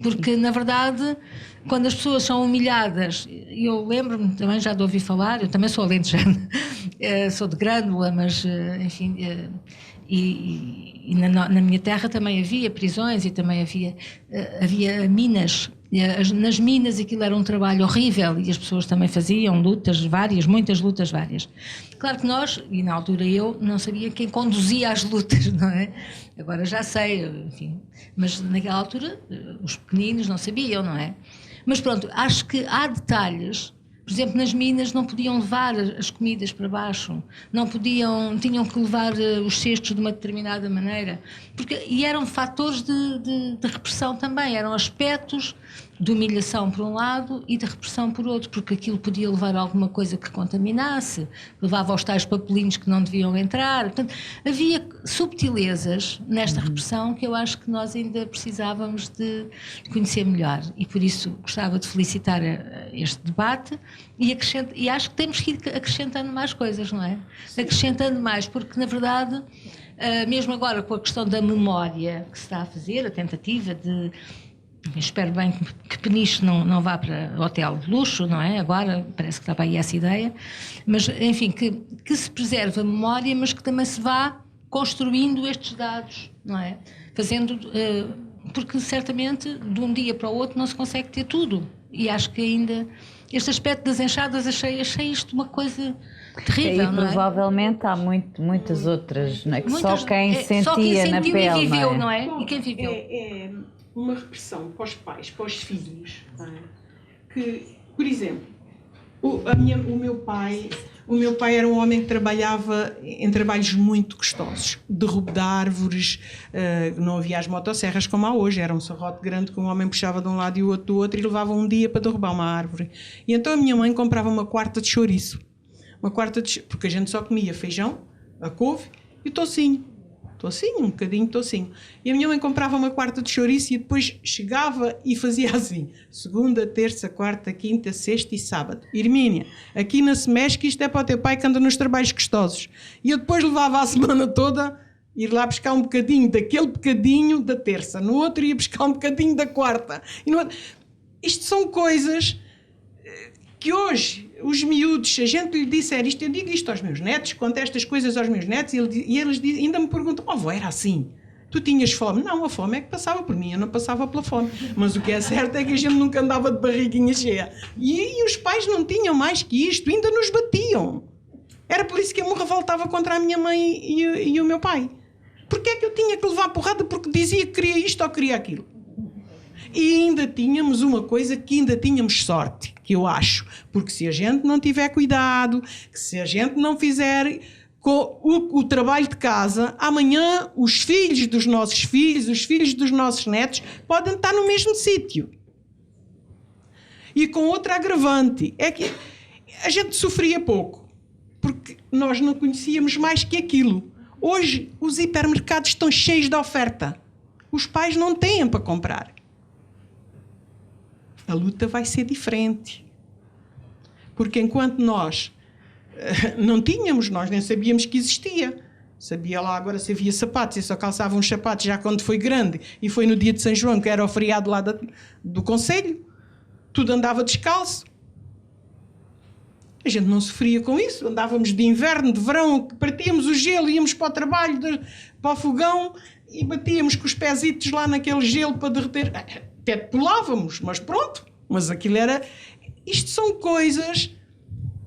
porque, na verdade, quando as pessoas são humilhadas, eu lembro-me também, já de ouvir falar, eu também sou alentejana, sou de Grândola, mas, enfim, e na minha terra também havia prisões e também havia minas. Nas minas aquilo era um trabalho horrível e as pessoas também faziam lutas várias, muitas lutas várias. Claro que nós, e na altura eu, não sabia quem conduzia as lutas, não é? Agora já sei, enfim, mas naquela altura os pequeninos não sabiam, não é? Mas pronto, acho que há detalhes. Por exemplo, nas minas não podiam levar as comidas para baixo, tinham que levar os cestos de uma determinada maneira, e eram fatores de repressão também, eram aspectos de humilhação por um lado e de repressão por outro, porque aquilo podia levar a alguma coisa que contaminasse, levava aos tais papelinhos que não deviam entrar. Portanto, havia subtilezas nesta repressão que eu acho que nós ainda precisávamos de conhecer melhor, e por isso gostava de felicitar este debate e acho que temos que ir acrescentando mais coisas, não é? Acrescentando mais, porque na verdade, mesmo agora com a questão da memória que se está a fazer, a tentativa de... Espero bem que Peniche não vá para hotel de luxo, não é? Agora parece que está para aí essa ideia. Mas, enfim, que se preserve a memória, mas que também se vá construindo estes dados, não é? Fazendo... porque certamente de um dia para o outro não se consegue ter tudo. E acho que ainda... Este aspecto das enxadas, achei isto uma coisa terrível, e não é? Provavelmente há muitas outras, não é? Que Muitas, só quem sentia na pele, e viveu, não é? E quem viveu. É uma repressão para os pais, para os filhos, não é? Que, por exemplo, o meu pai era um homem que trabalhava em trabalhos muito custosos, derrubo de árvores, não havia as motosserras como há hoje, era um serrote grande que um homem puxava de um lado e o outro do outro e levava um dia para derrubar uma árvore. E então a minha mãe comprava uma quarta de chouriço, porque a gente só comia feijão, a couve e o toucinho, um bocadinho de toucinho. E a minha mãe comprava uma quarta de chouriço e depois chegava e fazia assim: segunda, terça, quarta, quinta, sexta e sábado. Irmínia, aqui não se mexe que isto é para o teu pai que anda nos trabalhos custosos. E eu depois levava a semana toda ir lá buscar um bocadinho daquele bocadinho da terça. No outro ia buscar um bocadinho da quarta. Isto são coisas que hoje os miúdos, se a gente lhe disser isto, eu digo isto aos meus netos, conto estas coisas aos meus netos e eles ainda me perguntam: avó, era assim? Tu tinhas fome? Não, a fome é que passava por mim, eu não passava pela fome. Mas o que é certo é que a gente nunca andava de barriguinha cheia. E os pais não tinham mais que isto, ainda nos batiam. Era por isso que eu me revoltava contra a minha mãe e o meu pai. Porquê é que eu tinha que levar porrada porque dizia que queria isto ou queria aquilo? E ainda tínhamos uma coisa, que ainda tínhamos sorte, que eu acho, porque se a gente não tiver cuidado, que se a gente não fizer o trabalho de casa, amanhã os filhos dos nossos filhos, os filhos dos nossos netos podem estar no mesmo sítio. E com outra agravante, é que a gente sofria pouco, porque nós não conhecíamos mais que aquilo. Hoje os hipermercados estão cheios de oferta, os pais não têm para comprar. A luta vai ser diferente. Porque enquanto nós não tínhamos, nós nem sabíamos que existia. Sabia lá agora se havia sapatos, e só calçava uns sapatos já quando foi grande, e foi no dia de São João, que era o feriado lá do concelho. Tudo andava descalço. A gente não sofria com isso. Andávamos de inverno, de verão, partíamos o gelo, íamos para o trabalho, para o fogão, e batíamos com os pezitos lá naquele gelo para derreter. Até pulávamos, mas pronto. Mas aquilo era... Isto são coisas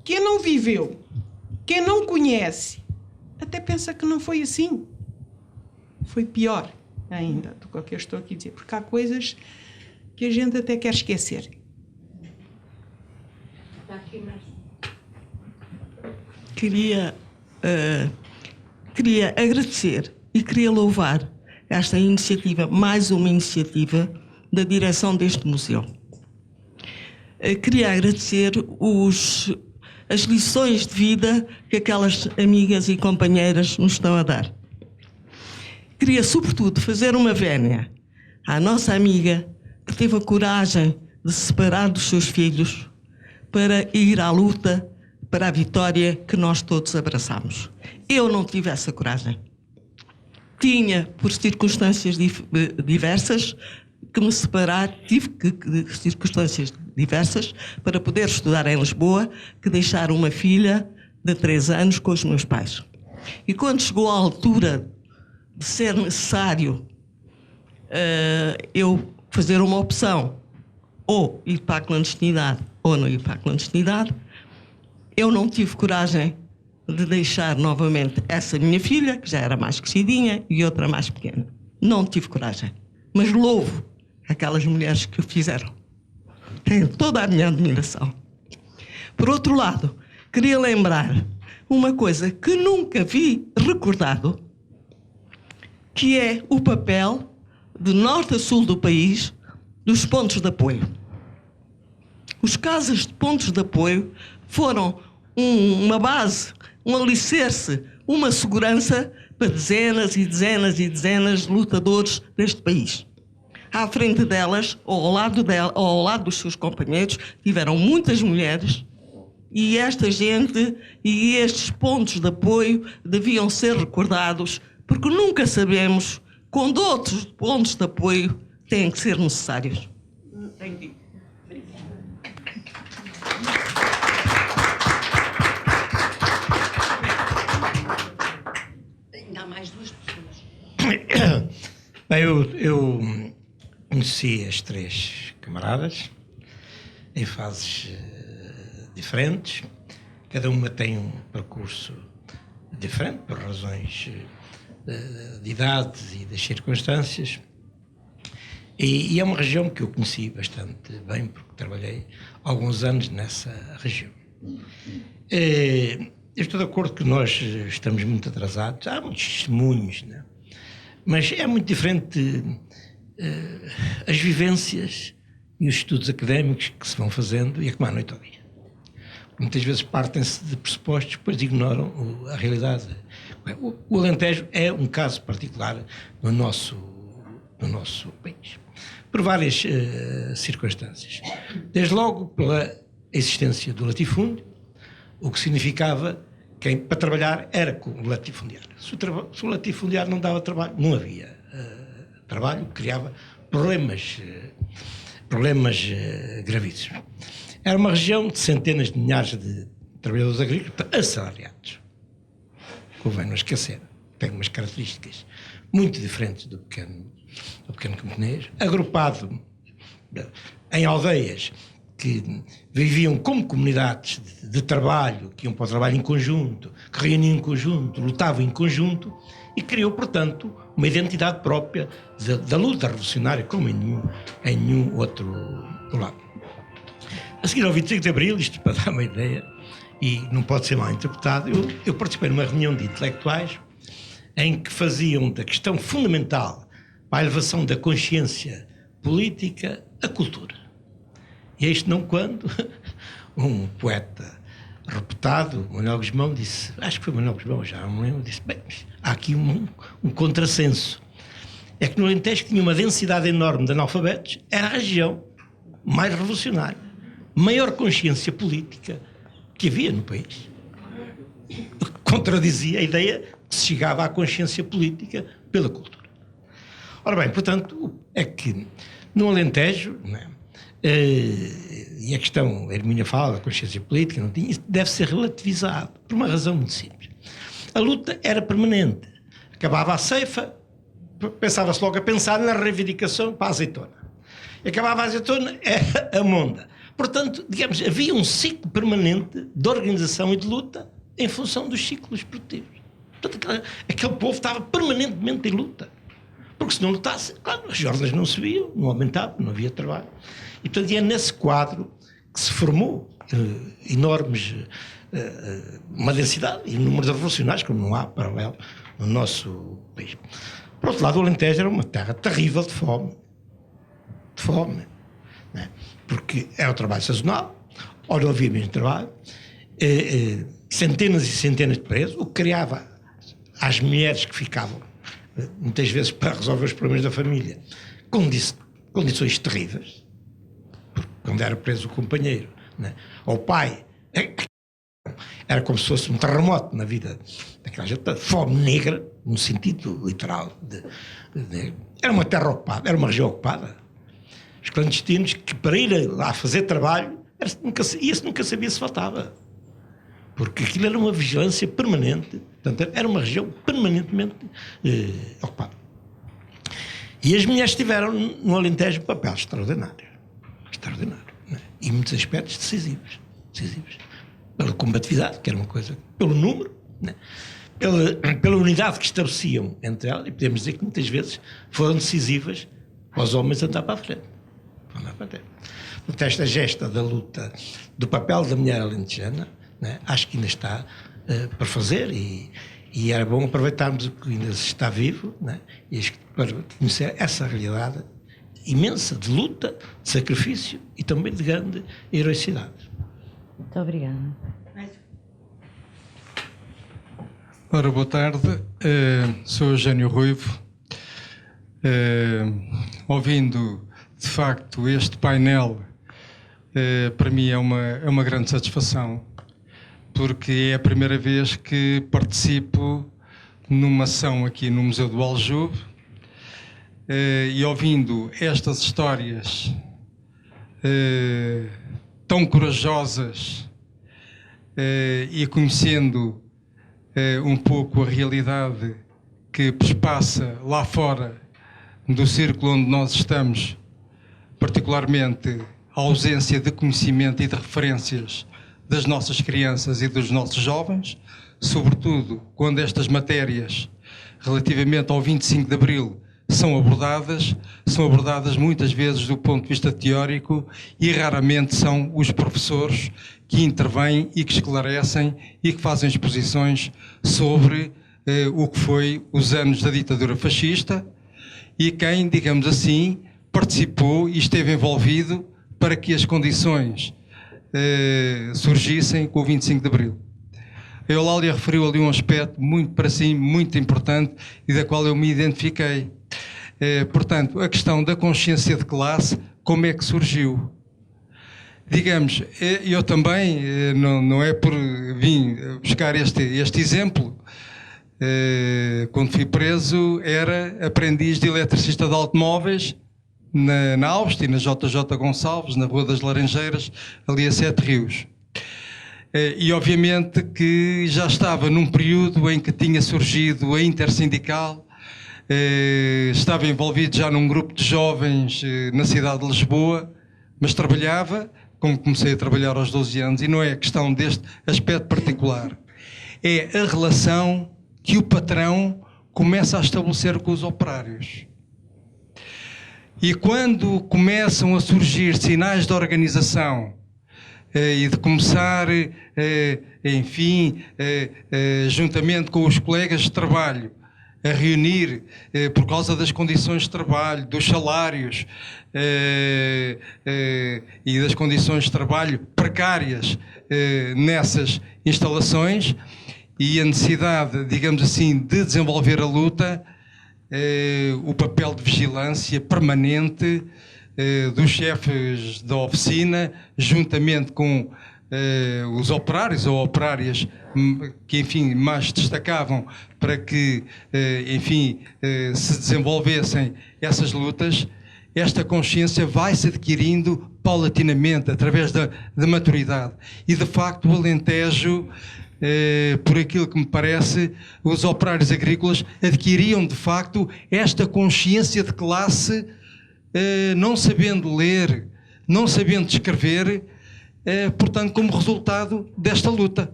que quem não viveu, quem não conhece, até pensa que não foi assim. Foi pior ainda do que o que eu estou aqui a dizer. Porque há coisas que a gente até quer esquecer. Queria agradecer e queria louvar esta iniciativa, mais uma iniciativa da direção deste museu. Queria agradecer as lições de vida que aquelas amigas e companheiras nos estão a dar. Queria, sobretudo, fazer uma vénia à nossa amiga que teve a coragem de se separar dos seus filhos para ir à luta para a vitória que nós todos abraçamos. Eu não tive essa coragem. Tinha, por circunstâncias diversas, que me separar, tive circunstâncias diversas para poder estudar em Lisboa, que deixar uma filha de 3 anos com os meus pais. E quando chegou a altura de ser necessário eu fazer uma opção, ou ir para a clandestinidade ou não ir para a clandestinidade, eu não tive coragem de deixar novamente essa minha filha, que já era mais crescidinha, e outra mais pequena. Não tive coragem. Mas louvo aquelas mulheres que o fizeram. Tenho toda a minha admiração. Por outro lado, queria lembrar uma coisa que nunca vi recordado, que é o papel de norte a sul do país dos pontos de apoio. Os casas de pontos de apoio foram uma base, um alicerce, uma segurança para dezenas e dezenas e dezenas de lutadores deste país. À frente delas, ou ao lado dos seus companheiros, tiveram muitas mulheres, e esta gente e estes pontos de apoio deviam ser recordados, porque nunca sabemos quando outros pontos de apoio têm que ser necessários. Ainda há mais 2 pessoas. Bem, eu conheci as 3 camaradas em fases diferentes. Cada uma tem um percurso diferente por razões de idade e das circunstâncias. E é uma região que eu conheci bastante bem, porque trabalhei alguns anos nessa região. Eu estou de acordo que nós estamos muito atrasados. Há muitos testemunhos, né? Mas é muito diferente as vivências e os estudos académicos que se vão fazendo, e é como à noite ao dia. Muitas vezes partem-se de pressupostos, depois ignoram a realidade. O Alentejo é um caso particular no nosso país, por várias circunstâncias. Desde logo pela existência do latifúndio, o que significava que para trabalhar era com o latifundiário. Se o latifundiário não dava trabalho, não havia trabalho, criava problemas gravíssimos. Era uma região de centenas de milhares de trabalhadores agrícolas assalariados. Convém não esquecer, tem umas características muito diferentes do pequeno camponês, agrupado em aldeias que viviam como comunidades de trabalho, que iam para o trabalho em conjunto, que reuniam em conjunto, lutavam em conjunto, e criou, portanto, uma identidade própria da luta revolucionária, como em nenhum outro lado. A seguir ao 25 de Abril, isto para dar uma ideia, e não pode ser mal interpretado, eu participei numa reunião de intelectuais em que faziam da questão fundamental para a elevação da consciência política a cultura. E é isto não quando um poeta reputado, Manuel Guzmão, disse, acho que foi Manuel Guzmão, já não me lembro, disse, bem, há aqui um contrassenso. É que no Alentejo, que tinha uma densidade enorme de analfabetos, era a região mais revolucionária, maior consciência política que havia no país. Contradizia a ideia que se chegava à consciência política pela cultura. Ora bem, portanto, é que no Alentejo, né, e a questão, a Hermínia fala da consciência política, não tinha, isso deve ser relativizado, por uma razão muito simples. A luta era permanente. Acabava a ceifa, pensava-se logo a pensar na reivindicação para a azeitona. E acabava a azeitona, era a monda. Portanto, digamos, havia um ciclo permanente de organização e de luta em função dos ciclos produtivos. Portanto, aquele povo estava permanentemente em luta. Porque se não lutasse, claro, as jornadas não subiam, não aumentavam, não havia trabalho. E, portanto, é nesse quadro que se formou uma densidade e número de revolucionários, como não há paralelo no nosso país. Por outro lado, o Alentejo era uma terra terrível de fome. De fome. Né? Porque era o trabalho sazonal, ou não havia mesmo trabalho, centenas e centenas de presos, o que criava às mulheres que ficavam, muitas vezes para resolver os problemas da família, condições terríveis, porque quando era preso o companheiro, né? Ou o pai, era como se fosse um terremoto na vida daquela gente, fome negra, no sentido literal. Era uma terra ocupada, era uma região ocupada. Os clandestinos que para ir lá fazer trabalho, nunca sabia se faltava. Porque aquilo era uma vigilância permanente, portanto, era uma região permanentemente ocupada. E as mulheres tiveram no Alentejo um papel extraordinário. Extraordinário. Né? E muitos aspectos decisivos. Pela combatividade, que era uma coisa, pelo número, né? pela unidade que estabeleciam entre elas, e podemos dizer que muitas vezes foram decisivas para os homens andar para a frente. Portanto, esta gesta da luta, do papel da mulher alentejana, né, acho que ainda está para fazer, e era bom aproveitarmos o que ainda se está vivo, né, e para conhecer essa realidade imensa de luta, de sacrifício e também de grande heroicidade. Muito obrigada. Ora, boa tarde. Sou Eugênio Ruivo. Ouvindo, de facto, este painel, para mim é uma grande satisfação, porque é a primeira vez que participo numa ação aqui no Museu do Aljube, e ouvindo estas histórias tão corajosas e conhecendo um pouco a realidade que perspassa lá fora do círculo onde nós estamos, particularmente a ausência de conhecimento e de referências das nossas crianças e dos nossos jovens, sobretudo quando estas matérias relativamente ao 25 de Abril são abordadas muitas vezes do ponto de vista teórico e raramente são os professores que intervêm e que esclarecem e que fazem exposições sobre o que foi os anos da ditadura fascista e quem, digamos assim, participou e esteve envolvido para que as condições surgissem com o 25 de Abril. A Eulália referiu ali um aspecto muito, para si, muito importante e da qual eu me identifiquei. Portanto, a questão da consciência de classe, como é que surgiu? Digamos, eu também, não é por vim buscar este exemplo, quando fui preso era aprendiz de eletricista de automóveis na Áustria, na JJ Gonçalves, na Rua das Laranjeiras, ali a Sete Rios. E obviamente que já estava num período em que tinha surgido a Intersindical, estava envolvido já num grupo de jovens na cidade de Lisboa, mas trabalhava, como comecei a trabalhar aos 12 anos, e não é a questão deste aspecto particular, é a relação que o patrão começa a estabelecer com os operários. E quando começam a surgir sinais de organização e de começar, enfim, juntamente com os colegas de trabalho, a reunir por causa das condições de trabalho, dos salários e das condições de trabalho precárias nessas instalações e a necessidade, digamos assim, de desenvolver a luta, o papel de vigilância permanente dos chefes da oficina, juntamente com os operários ou operárias que, enfim, mais destacavam para que, enfim, se desenvolvessem essas lutas. Esta consciência vai-se adquirindo paulatinamente, através da maturidade. E, de facto, o Alentejo, por aquilo que me parece, os operários agrícolas adquiriam, de facto, esta consciência de classe, não sabendo ler, não sabendo escrever, portanto, como resultado desta luta.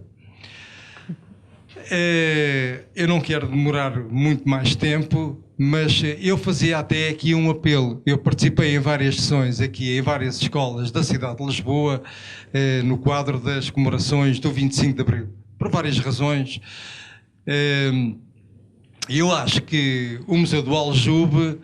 Eu não quero demorar muito mais tempo, mas eu fazia até aqui um apelo. Eu participei em várias sessões aqui, em várias escolas da cidade de Lisboa, no quadro das comemorações do 25 de Abril, por várias razões. Eu acho que o Museu do Aljube,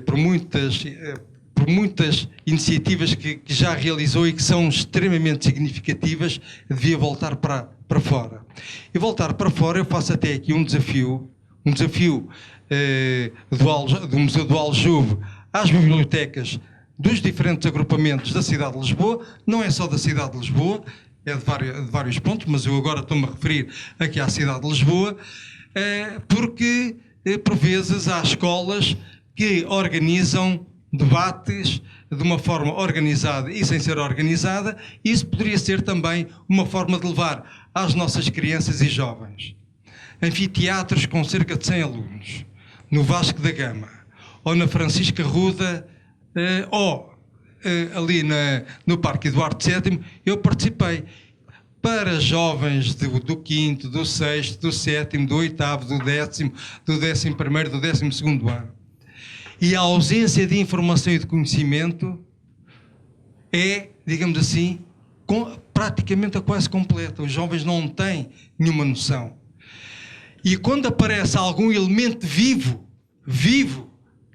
por muitas iniciativas que já realizou e que são extremamente significativas, devia voltar para fora. E voltar para fora, eu faço até aqui um desafio do Museu do Aljube às bibliotecas dos diferentes agrupamentos da cidade de Lisboa, não é só da cidade de Lisboa, é de vários pontos, mas eu agora estou-me a referir aqui à cidade de Lisboa, porque por vezes há escolas que organizam debates de uma forma organizada e sem ser organizada, e isso poderia ser também uma forma de levar às nossas crianças e jovens anfiteatros com cerca de 100 alunos, no Vasco da Gama, ou na Francisca Ruda, ou ali no Parque Eduardo VII. Eu participei para jovens do 5º, do 6º, do 7º, do 8º, do 10º, do 11º, do 12º ano. E a ausência de informação e de conhecimento é, digamos assim, praticamente quase completa. Os jovens não têm nenhuma noção. E quando aparece algum elemento vivo,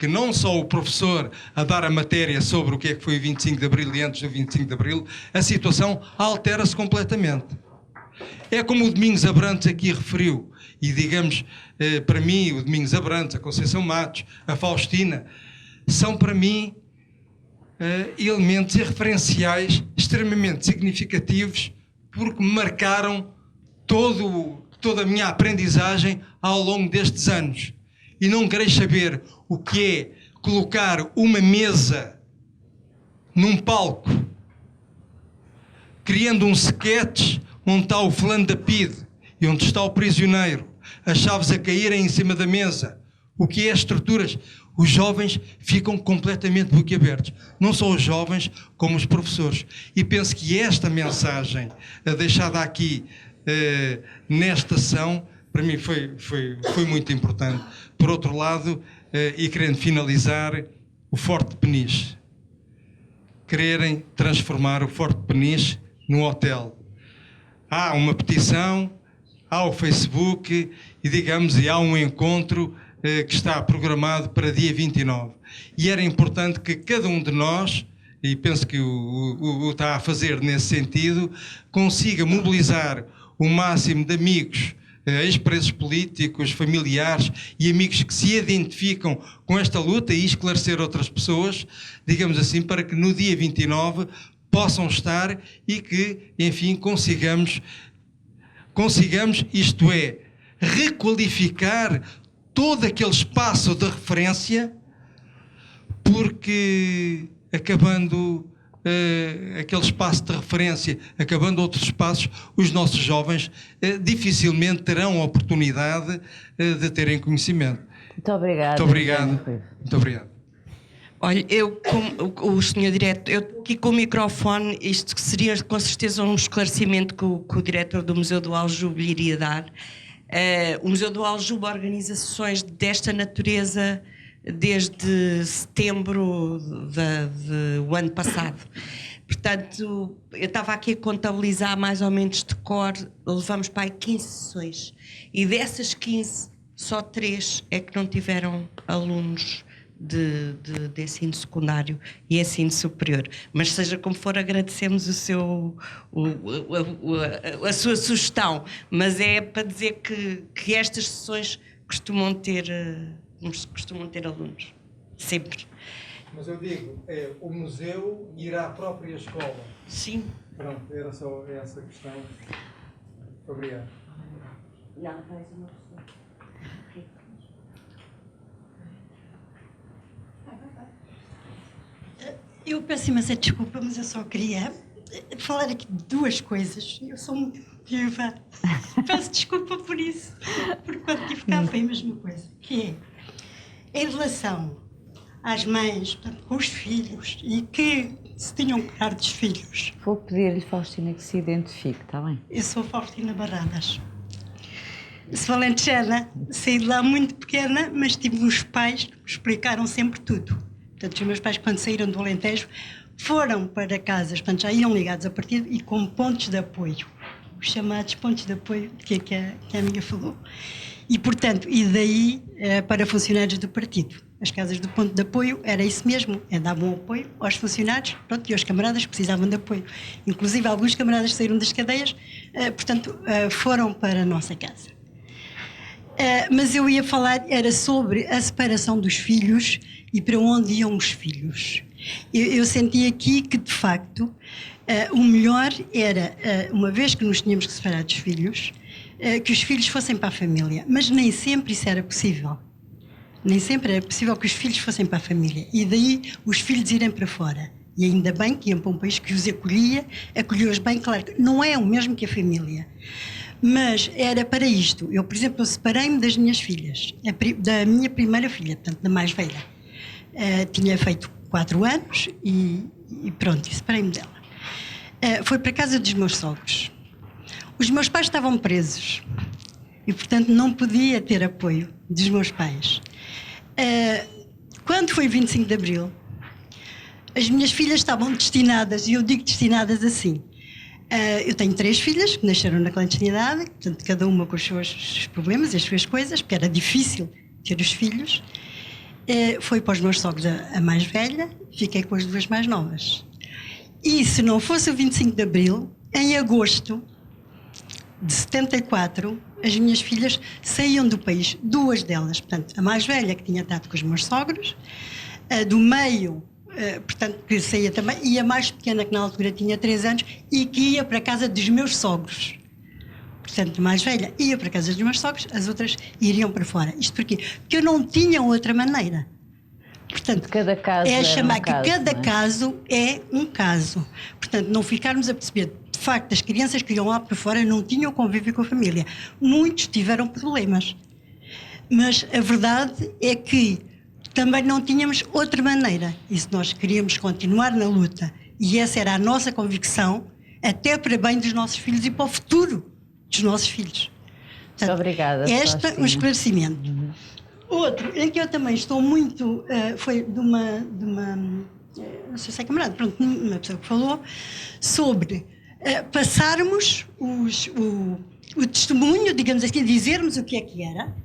que não só o professor a dar a matéria sobre o que é que foi o 25 de Abril e antes do 25 de Abril, a situação altera-se completamente. É como o Domingos Abrantes aqui referiu, e digamos, para mim, o Domingos Abrantes, a Conceição Matos, a Faustina, são para mim elementos e referenciais extremamente significativos, porque me marcaram toda a minha aprendizagem ao longo destes anos. E não quereis saber o que é colocar uma mesa num palco, criando um sketch onde está o fulano da PIDE e onde está o prisioneiro, as chaves a caírem em cima da mesa, o que é as estruturas. Os jovens ficam completamente boquiabertos. Não só os jovens, como os professores. E penso que esta mensagem deixada aqui nesta ação, para mim foi muito importante. Por outro lado, e querendo finalizar, o Forte de Peniche. Quererem transformar o Forte de Peniche num hotel. Há uma petição, há o Facebook e, digamos, há um encontro que está programado para dia 29. E era importante que cada um de nós, e penso que o está a fazer nesse sentido, consiga mobilizar o máximo de amigos, ex-presos políticos, familiares e amigos que se identificam com esta luta e esclarecer outras pessoas, digamos assim, para que no dia 29 possam estar e que, enfim, consigamos, isto é, requalificar todo aquele espaço de referência, porque acabando aquele espaço de referência, acabando outros espaços, os nossos jovens dificilmente terão a oportunidade de terem conhecimento. Muito obrigada. Muito obrigado. Muito obrigado. Olha, o Sr. Diretor, eu aqui com o microfone, isto seria com certeza um esclarecimento que o diretor do Museu do Aljube lhe iria dar. O Museu do Aljube organiza sessões desta natureza desde setembro do ano passado. Portanto, eu estava aqui a contabilizar mais ou menos de cor, levamos para aí 15 sessões. E dessas 15, só 3 é que não tiveram alunos de ensino secundário e ensino superior. Mas seja como for, agradecemos a sua sugestão. Mas é para dizer que estas sessões costumam ter alunos. Sempre. Mas eu digo, o museu irá à própria escola. Sim. Pronto, era só essa questão. Obrigado. Não, mais uma pessoa. Eu peço imensa desculpa, mas eu só queria falar aqui de 2 coisas. Eu sou muito viva. Peço desculpa por isso, porque quando tive cá foi a mesma coisa. Que é, em relação às mães, portanto, com os filhos, e que se tinham que cuidar dos filhos. Vou pedir-lhe, Faustina, que se identifique, está bem? Eu sou Faustina Barradas. Sou alentejana, saí de lá muito pequena, mas tive uns pais que me explicaram sempre tudo. Portanto, os meus pais, quando saíram do Alentejo, foram para casas, portanto, já iam ligados a partido e com pontos de apoio. Os chamados pontos de apoio que a amiga falou. E, portanto, e daí para funcionários do partido. As casas do ponto de apoio era isso mesmo, davam apoio aos funcionários, pronto, e aos camaradas que precisavam de apoio. Inclusive, alguns camaradas saíram das cadeias, portanto, foram para a nossa casa. Mas eu ia falar, era sobre a separação dos filhos e para onde iam os filhos. Eu senti aqui que, de facto, o melhor era, uma vez que nos tínhamos que separar dos filhos, que os filhos fossem para a família. Mas nem sempre isso era possível. Nem sempre era possível que os filhos fossem para a família. E daí os filhos irem para fora. E ainda bem que iam para um país que os acolheu-os bem, claro que não é o mesmo que a família. Mas era para isto. Eu, por exemplo, separei-me das minhas filhas, da minha primeira filha, portanto, da mais velha. Tinha feito 4 anos e pronto, e separei-me dela. Foi para a casa dos meus sogros. Os meus pais estavam presos e, portanto, não podia ter apoio dos meus pais. Quando foi 25 de Abril, as minhas filhas estavam destinadas, e eu digo destinadas assim. Eu tenho 3 filhas que nasceram na clandestinidade, portanto, cada uma com os seus problemas e as suas coisas, porque era difícil ter os filhos. foi para os meus sogros a mais velha, fiquei com as duas mais novas. E se não fosse o 25 de Abril, em agosto de 74, as minhas filhas saíam do país, duas delas. Portanto, a mais velha, que tinha estado com os meus sogros, a do meio, portanto, que saía também, e a mais pequena, que na altura tinha 3 anos, e que ia para a casa dos meus sogros. Portanto, a mais velha ia para a casa dos meus sogros, as outras iriam para fora. Isto porquê? Porque eu não tinha outra maneira. Portanto, cada caso é chamar um caso, que cada não é? caso é um caso. Portanto, não ficarmos a perceber, de facto, as crianças que iam lá para fora não tinham convívio com a família. Muitos tiveram problemas. Mas a verdade é que também não tínhamos outra maneira. E se nós queríamos continuar na luta, e essa era a nossa convicção, até para bem dos nossos filhos e para o futuro dos nossos filhos. Portanto, muito obrigada. Esta um esclarecimento. Outro, em que eu também estou muito, foi de uma não sei se é camarada, pronto, uma pessoa que falou, sobre passarmos o testemunho, digamos assim, dizermos o que é que era,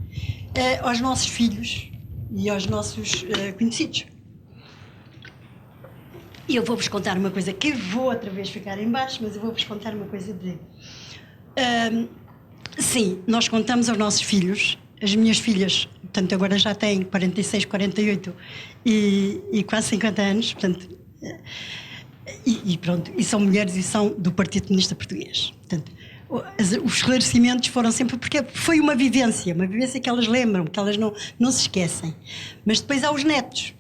aos nossos filhos e aos nossos conhecidos. E eu vou-vos contar uma coisa que vou outra vez ficar em baixo, mas eu vou-vos contar uma coisa de... sim, nós contamos aos nossos filhos, as minhas filhas, portanto, agora já têm 46, 48 e quase 50 anos, portanto, e pronto, e são mulheres e são do Partido Comunista Português. Portanto, os esclarecimentos foram sempre, porque foi uma vivência que elas lembram, que elas não se esquecem. Mas depois há os netos.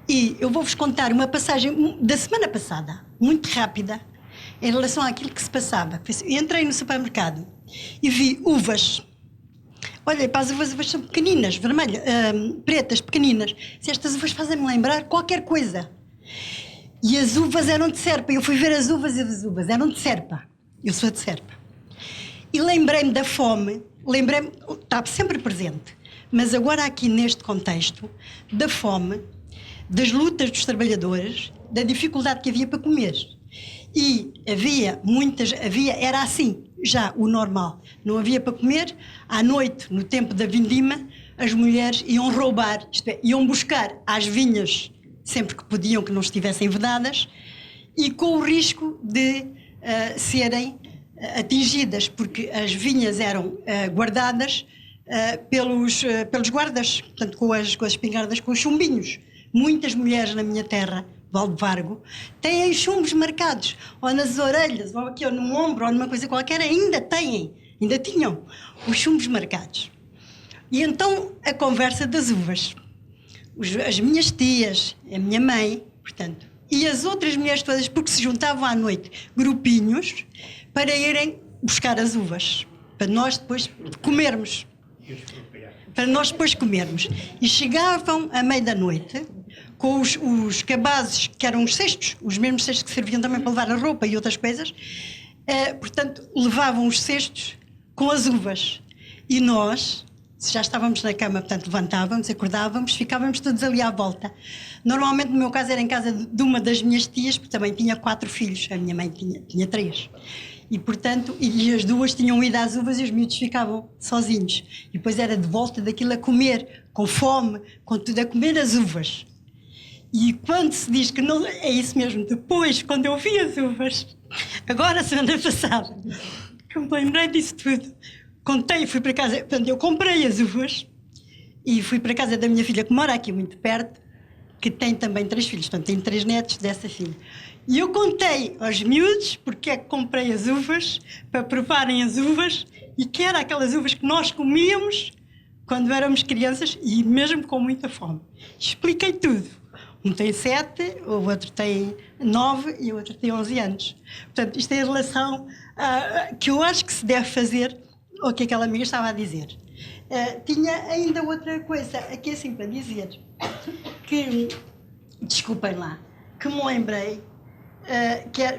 E eu vou-vos contar uma passagem da semana passada, muito rápida, em relação àquilo que se passava. Eu entrei no supermercado e vi uvas. Olha, para as uvas são pequeninas, vermelhas, pretas, pequeninas. Se estas uvas fazem-me lembrar qualquer coisa. E as uvas eram de Serpa. Eu fui ver as uvas eram de Serpa. Eu sou de Serpa. E lembrei-me da fome, estava sempre presente, mas agora aqui neste contexto, da fome, das lutas dos trabalhadores, da dificuldade que havia para comer. E era assim, já o normal. Não havia para comer, à noite, no tempo da vindima, as mulheres iam roubar, isto é, iam buscar às vinhas, sempre que podiam, que não estivessem vedadas, e com o risco de serem atingidas, porque as vinhas eram guardadas pelos guardas, portanto, com as espingardas, com os chumbinhos. Muitas mulheres na minha terra, Valdevargo, têm chumbos marcados, ou nas orelhas, ou aqui, ou no ombro, ou numa coisa qualquer, ainda tinham os chumbos marcados. E então a conversa das uvas. As minhas tias, a minha mãe, portanto, e as outras mulheres todas, porque se juntavam à noite, grupinhos, para irem buscar as uvas, para nós depois comermos. E chegavam à meia da noite com os cabazes, que eram os cestos, os mesmos cestos que serviam também para levar a roupa e outras coisas, portanto, levavam os cestos com as uvas. E nós, se já estávamos na cama, portanto, levantávamos, acordávamos, ficávamos todos ali à volta. Normalmente, no meu caso, era em casa de uma das minhas tias, porque também tinha 4 filhos, a minha mãe tinha 3. E, portanto, e as duas tinham ido às uvas e os miúdos ficavam sozinhos. E depois era de volta daquilo a comer, com fome, com tudo, a comer as uvas. E quando se diz que não, é isso mesmo, depois, quando eu vi as uvas, agora, a semana passada, que eu me lembrei disso tudo, fui para casa, portanto, eu comprei as uvas e fui para a casa da minha filha, que mora aqui muito perto, que tem também 3 filhos, portanto, tem 3 netos dessa filha. E eu contei aos miúdos porque é que comprei as uvas, para provarem as uvas, e que eram aquelas uvas que nós comíamos quando éramos crianças e mesmo com muita fome. Expliquei tudo. Um tem 7, o outro tem 9 e o outro tem 11 anos. Portanto, isto é em relação que eu acho que se deve fazer o que aquela amiga estava a dizer. Tinha ainda outra coisa aqui assim para dizer, que, desculpem lá, que me lembrei,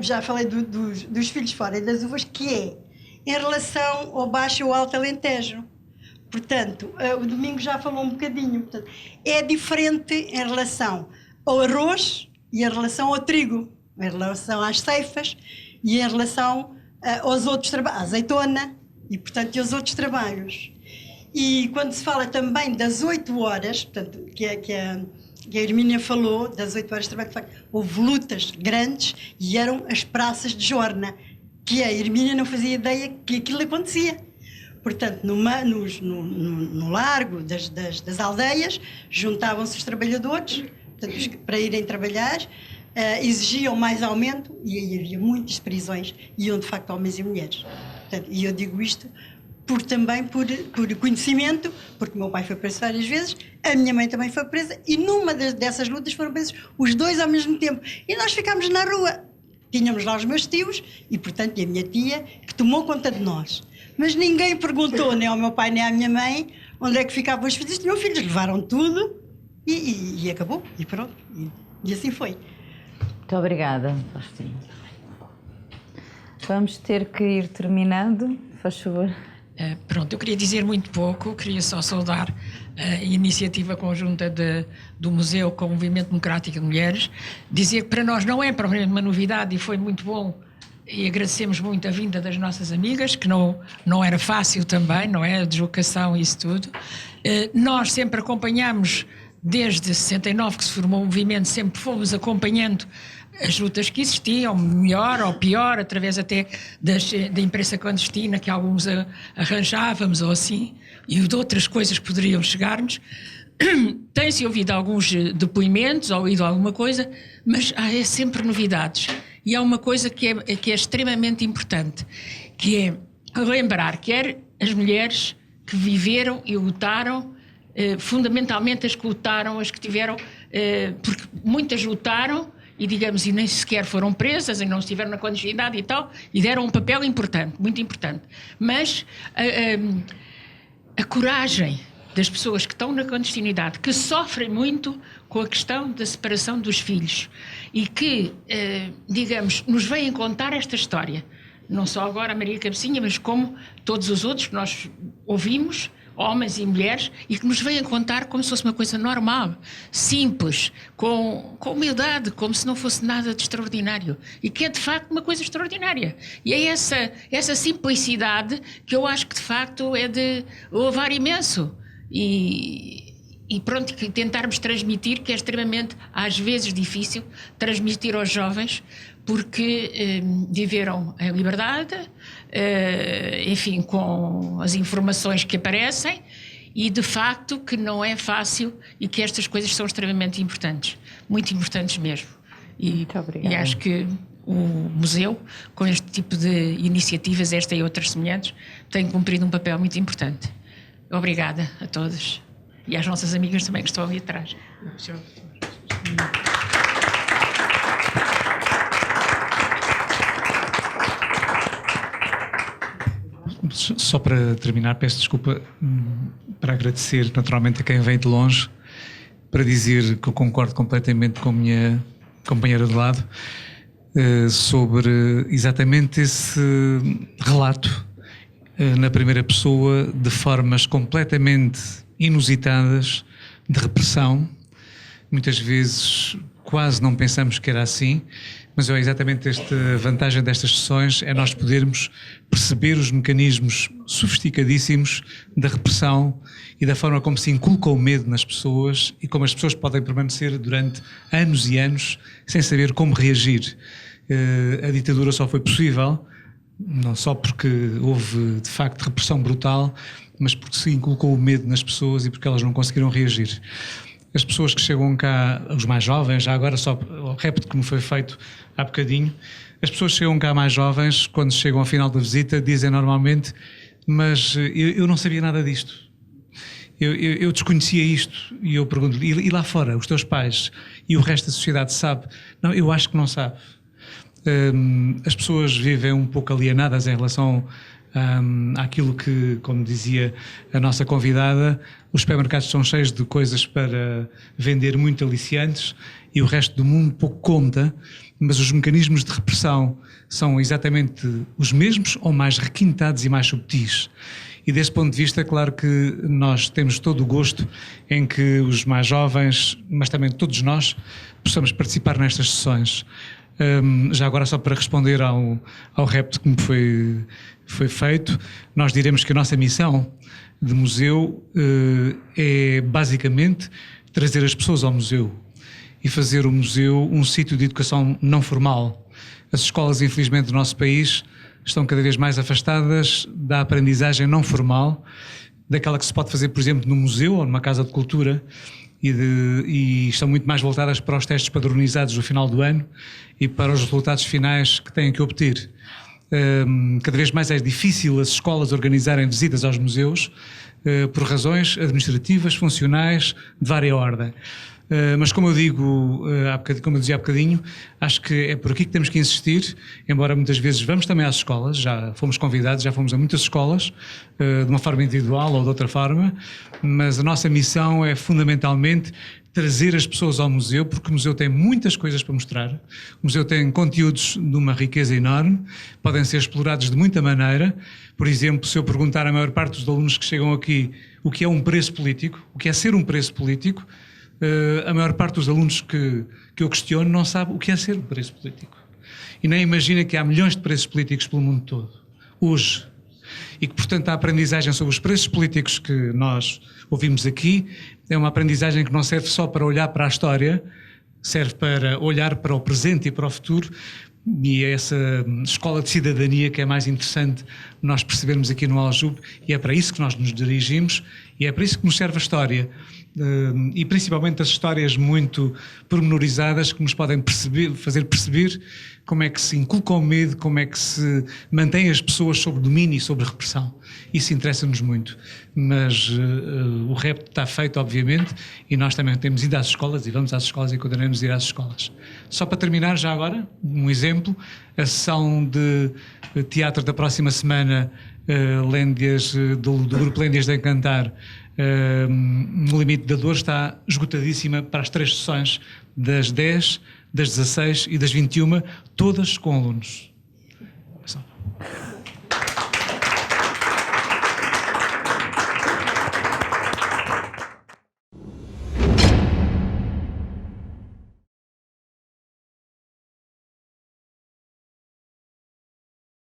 já falei dos filhos fora e das uvas, que é em relação ao Baixo e ao Alto Alentejo. Portanto, o Domingo já falou um bocadinho, portanto, é diferente em relação ao arroz e em relação ao trigo, em relação às ceifas e em relação aos outros trabalhos, à azeitona e, portanto, aos outros trabalhos. E quando se fala também das 8 horas, portanto, que a Hermínia falou, das 8 horas de trabalho, de facto, houve lutas grandes e eram as praças de Jorna, que a Hermínia não fazia ideia que aquilo acontecia. Portanto, no largo das aldeias, juntavam-se os trabalhadores, portanto, para irem trabalhar, exigiam mais aumento e aí havia muitas prisões, iam de facto homens e mulheres. Portanto, e eu digo isto também por conhecimento, porque meu pai foi preso várias vezes, a minha mãe também foi presa, e numa dessas lutas foram presos os dois ao mesmo tempo. E nós ficámos na rua. Tínhamos lá os meus tios e, portanto, e a minha tia, que tomou conta de nós. Mas ninguém perguntou, nem ao meu pai nem à minha mãe, onde é que ficavam os filhos. Meus filhos levaram tudo e acabou, e pronto. E assim foi. Muito obrigada, Faustina. Vamos ter que ir terminando, faz favor. Pronto, eu queria dizer muito pouco, queria só saudar a iniciativa conjunta do Museu com o Movimento Democrático de Mulheres, dizer que para nós não é propriamente uma novidade e foi muito bom e agradecemos muito a vinda das nossas amigas, que não era fácil também, não é? A deslocação e isso tudo. Nós sempre acompanhamos, desde 69 que se formou o movimento, sempre fomos acompanhando as lutas que existiam, melhor ou pior, através até da imprensa clandestina que alguns arranjávamos ou assim, e de outras coisas que poderiam chegar-nos. Tem-se ouvido alguns depoimentos, ou ouvido alguma coisa, mas há sempre novidades. E há uma coisa que é extremamente importante, que é lembrar quer as mulheres que viveram e lutaram, fundamentalmente as que lutaram, as que tiveram, porque muitas lutaram, e digamos, e nem sequer foram presas, e não estiveram na clandestinidade e tal, e deram um papel importante, muito importante. Mas a coragem das pessoas que estão na clandestinidade, que sofrem muito com a questão da separação dos filhos, e que, digamos, nos vêm contar esta história, não só agora a Maria Cabecinha, mas como todos os outros que nós ouvimos, homens e mulheres, e que nos vêm contar como se fosse uma coisa normal, simples, com humildade, como se não fosse nada de extraordinário, e que é de facto uma coisa extraordinária. E é essa simplicidade que eu acho que de facto é de louvar imenso, e pronto, que tentarmos transmitir, que é extremamente, às vezes difícil, transmitir aos jovens, porque viveram a liberdade, enfim, com as informações que aparecem, e de facto que não é fácil e que estas coisas são extremamente importantes, muito importantes mesmo. E acho que o museu, com este tipo de iniciativas, esta e outras semelhantes, tem cumprido um papel muito importante. Obrigada a todos e às nossas amigas também que estão ali atrás. Só para terminar, peço desculpa, para agradecer naturalmente a quem vem de longe, para dizer que eu concordo completamente com a minha companheira de lado sobre exatamente esse relato na primeira pessoa de formas completamente inusitadas de repressão. Muitas vezes quase não pensamos que era assim, mas é exatamente esta vantagem destas sessões, é nós podermos perceber os mecanismos sofisticadíssimos da repressão e da forma como se inculca o medo nas pessoas e como as pessoas podem permanecer durante anos e anos sem saber como reagir. A ditadura só foi possível, não só porque houve de facto repressão brutal, mas porque se inculcou o medo nas pessoas e porque elas não conseguiram reagir. As pessoas que chegam cá, os mais jovens, já agora só o repto que me foi feito há bocadinho, as pessoas que chegam cá mais jovens, quando chegam ao final da visita, dizem normalmente: mas eu não sabia nada disto, eu desconhecia isto. E eu pergunto: e lá fora, os teus pais e o resto da sociedade sabe? Não, eu acho que não sabe. As pessoas vivem um pouco alienadas em relação àquilo que, como dizia a nossa convidada, os supermercados estão cheios de coisas para vender muito aliciantes e o resto do mundo pouco conta, mas os mecanismos de repressão são exatamente os mesmos ou mais requintados e mais subtis. E desse ponto de vista, claro que nós temos todo o gosto em que os mais jovens, mas também todos nós, possamos participar nestas sessões. Já agora, só para responder ao repto que me foi feito, nós diremos que a nossa missão de museu é basicamente trazer as pessoas ao museu e fazer o museu um sítio de educação não formal. As escolas, infelizmente, do nosso país estão cada vez mais afastadas da aprendizagem não formal, daquela que se pode fazer, por exemplo, no museu ou numa casa de cultura, e estão muito mais voltadas para os testes padronizados do final do ano e para os resultados finais que têm que obter. Cada vez mais é difícil as escolas organizarem visitas aos museus por razões administrativas, funcionais, de várias ordem. Mas como eu digo, como eu dizia há bocadinho, acho que é por aqui que temos que insistir, embora muitas vezes vamos também às escolas, já fomos convidados, já fomos a muitas escolas, de uma forma individual ou de outra forma, mas a nossa missão é fundamentalmente trazer as pessoas ao museu, porque o museu tem muitas coisas para mostrar, o museu tem conteúdos de uma riqueza enorme, podem ser explorados de muita maneira. Por exemplo, se eu perguntar à maior parte dos alunos que chegam aqui o que é um preço político, o que é ser um preço político, a maior parte dos alunos que eu questiono não sabe o que é ser um preço político. E nem imagina que há milhões de preços políticos pelo mundo todo, hoje. E que, portanto, a aprendizagem sobre os preços políticos que nós ouvimos aqui é uma aprendizagem que não serve só para olhar para a história, serve para olhar para o presente e para o futuro, e é essa escola de cidadania que é mais interessante nós percebermos aqui no Aljube, e é para isso que nós nos dirigimos, e é para isso que nos serve a história. E principalmente as histórias muito pormenorizadas que nos podem fazer perceber como é que se inculca o medo, como é que se mantém as pessoas sob domínio e sob repressão. Isso interessa-nos muito. Mas o repto está feito, obviamente, e nós também temos ido às escolas, e vamos às escolas e continuaremos a ir às escolas. Só para terminar, já agora, um exemplo, a sessão de teatro da próxima semana, do grupo Lêndias de Encantar, no Limite da Dor, está esgotadíssima para as 3 sessões, das 10, das 16 e das 21, todas com alunos.